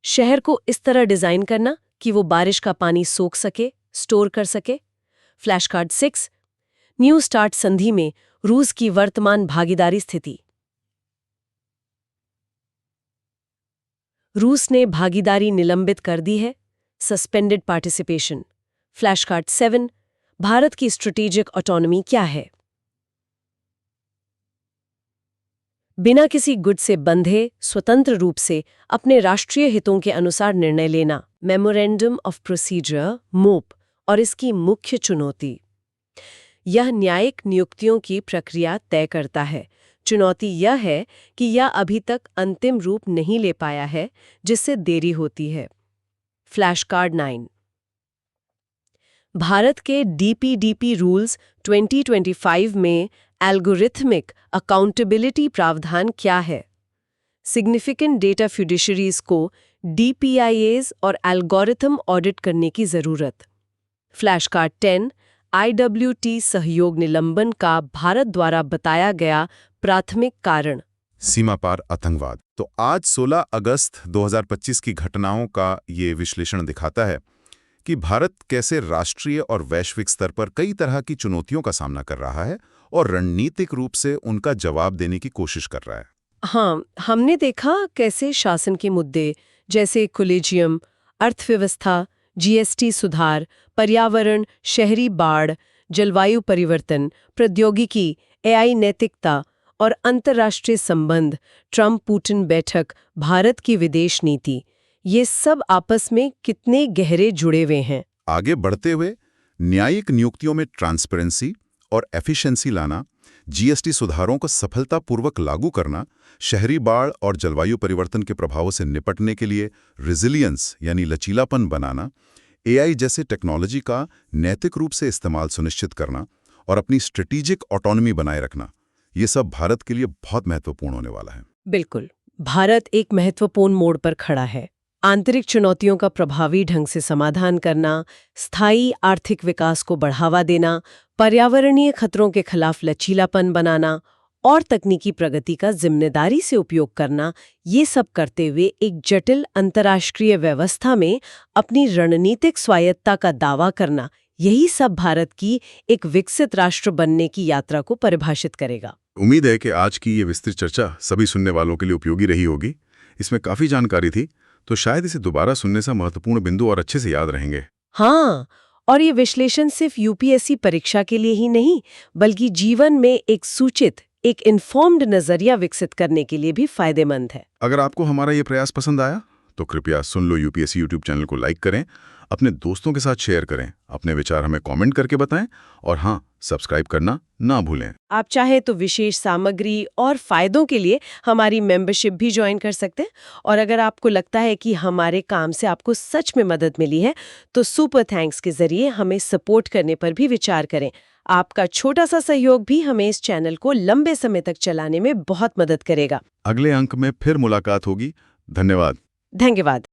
शहर को इस तरह डिजाइन करना कि वो बारिश का पानी सोख सके, स्टोर कर सके। फ्लैश कार्ड 6, न्यू स्टार्ट संधि में रूस की वर्तमान भागीदारी स्थिति। रूस ने भागीदारी निलंबित कर दी है, suspended participation. Flash card 7, Bharat की स्ट्रेटेजिक ऑटोनॉमी क्या है? बिना किसी गुट से बंधे स्वतंत्र रूप से अपने राष्ट्रीय हितों के अनुसार निर्णय लेना, मेमोरेंडम ऑफ प्रोसीजर मोप, और इसकी मुख्य चुनौती। यह न्यायिक नियुक्तियों की प्रक्रिया तय करता है। चुनौती यह है कि यह अभी तक अंतिम रूप नहीं ले पाया है, जिससे देरी होती है। फ्लैश कार्ड 9, भारत के डीपीडीपी रूल्स 2025 में एल्गोरिथमिक अकाउंटेबिलिटी प्रावधान क्या है? सिग्निफिकेंट डेटा फिड्यूशरीज को डीपीआईएस और एल्गोरिथम ऑडिट करने की जरूरत। फ्लैश कार्ड 10, आईडब्ल्यूटी सहयोग निलंबन का भारत द्वारा बताया गया प्राथमिक कारण। सीमा पार आतंकवाद। तो आज 16 अगस्त 2025 की घटनाओं का ये विश्लेषण दिखाता है कि भारत कैसे राष्ट्रीय और वैश्विक स्तर पर कई तरह की चुनौतियों का सामना कर रहा है और रणनीतिक रूप से उनका जवाब देने की कोशिश कर रहा है। हाँ, हमने देखा कैसे शासन के मुद्दे जैसे कोलेजियम, अर्थव्यवस्था, जीएसटी सुधार, पर्यावरण, शहरी बाढ़, जलवायु परिवर्तन, प्रौद्योगिकी, एआई नैतिकता और अंतर्राष्ट्रीय संबंध, ट्रंप पुतिन बैठक, भारत की विदेश नीति, ये सब आपस में कितने गहरे जुड़े हुए हैं। आगे बढ़ते हुए न्यायिक नियुक्तियों में ट्रांसपेरेंसी और एफिशिएंसी लाना, जीएसटी सुधारों को सफलतापूर्वक लागू करना, शहरी बाढ़ और जलवायु परिवर्तन के प्रभावों से निपटने के लिए रिजिलियंस यानी लचीलापन बनाना, एआई जैसे टेक्नोलॉजी का नैतिक रूप से इस्तेमाल सुनिश्चित करना और अपनी स्ट्रेटेजिक ऑटोनॉमी बनाए रखना, ये सब भारत के लिए बहुत महत्वपूर्ण होने वाला है। बिल्कुल, भारत एक महत्वपूर्ण मोड़ पर खड़ा है। आंतरिक चुनौतियों का प्रभावी ढंग से समाधान करना, स्थायी आर्थिक विकास को बढ़ावा देना, पर्यावरणीय खतरों के खिलाफ लचीलापन बनाना और तकनीकी प्रगति का जिम्मेदारी से उपयोग करना, ये सब करते हुए एक जटिल अंतर्राष्ट्रीय व्यवस्था में अपनी रणनीतिक स्वायत्तता का दावा करना, यही सब भारत की एक विकसित राष्ट्र बनने की यात्रा को परिभाषित करेगा। उम्मीद है कि आज की ये विस्तृत चर्चा सभी सुनने वालों के लिए उपयोगी रही होगी। इसमें काफी जानकारी थी, तो शायद इसे दोबारा सुनने से महत्वपूर्ण बिंदु और अच्छे से याद रहेंगे। हाँ, और ये विश्लेषण सिर्फ यूपीएससी परीक्षा के लिए ही नहीं, बल्कि जीवन में एक सूचित, एक इन्फॉर्म्ड नजरिया विकसित करने के लिए भी फायदेमंद है। अगर आपको हमारा ये प्रयास पसंद आया तो कृपया सुन लो यूपीएससी यूट्यूब चैनल को लाइक करें, अपने दोस्तों के साथ शेयर करें, अपने विचार हमें कमेंट करके बताएं और हाँ, सब्सक्राइब करना ना भूलें। आप चाहे तो विशेष सामग्री और फायदों के लिए हमारी मेंबरशिप भी ज्वाइन कर सकते हैं। और अगर आपको लगता है कि हमारे काम से आपको सच में मदद मिली है, तो सुपर थैंक्स के जरिए हमें सपोर्ट करने पर भी विचार करें। आपका छोटा सा सहयोग भी हमें इस चैनल को लंबे समय तक चलाने में बहुत मदद करेगा। अगले अंक में फिर मुलाकात होगी। धन्यवाद। धन्यवाद।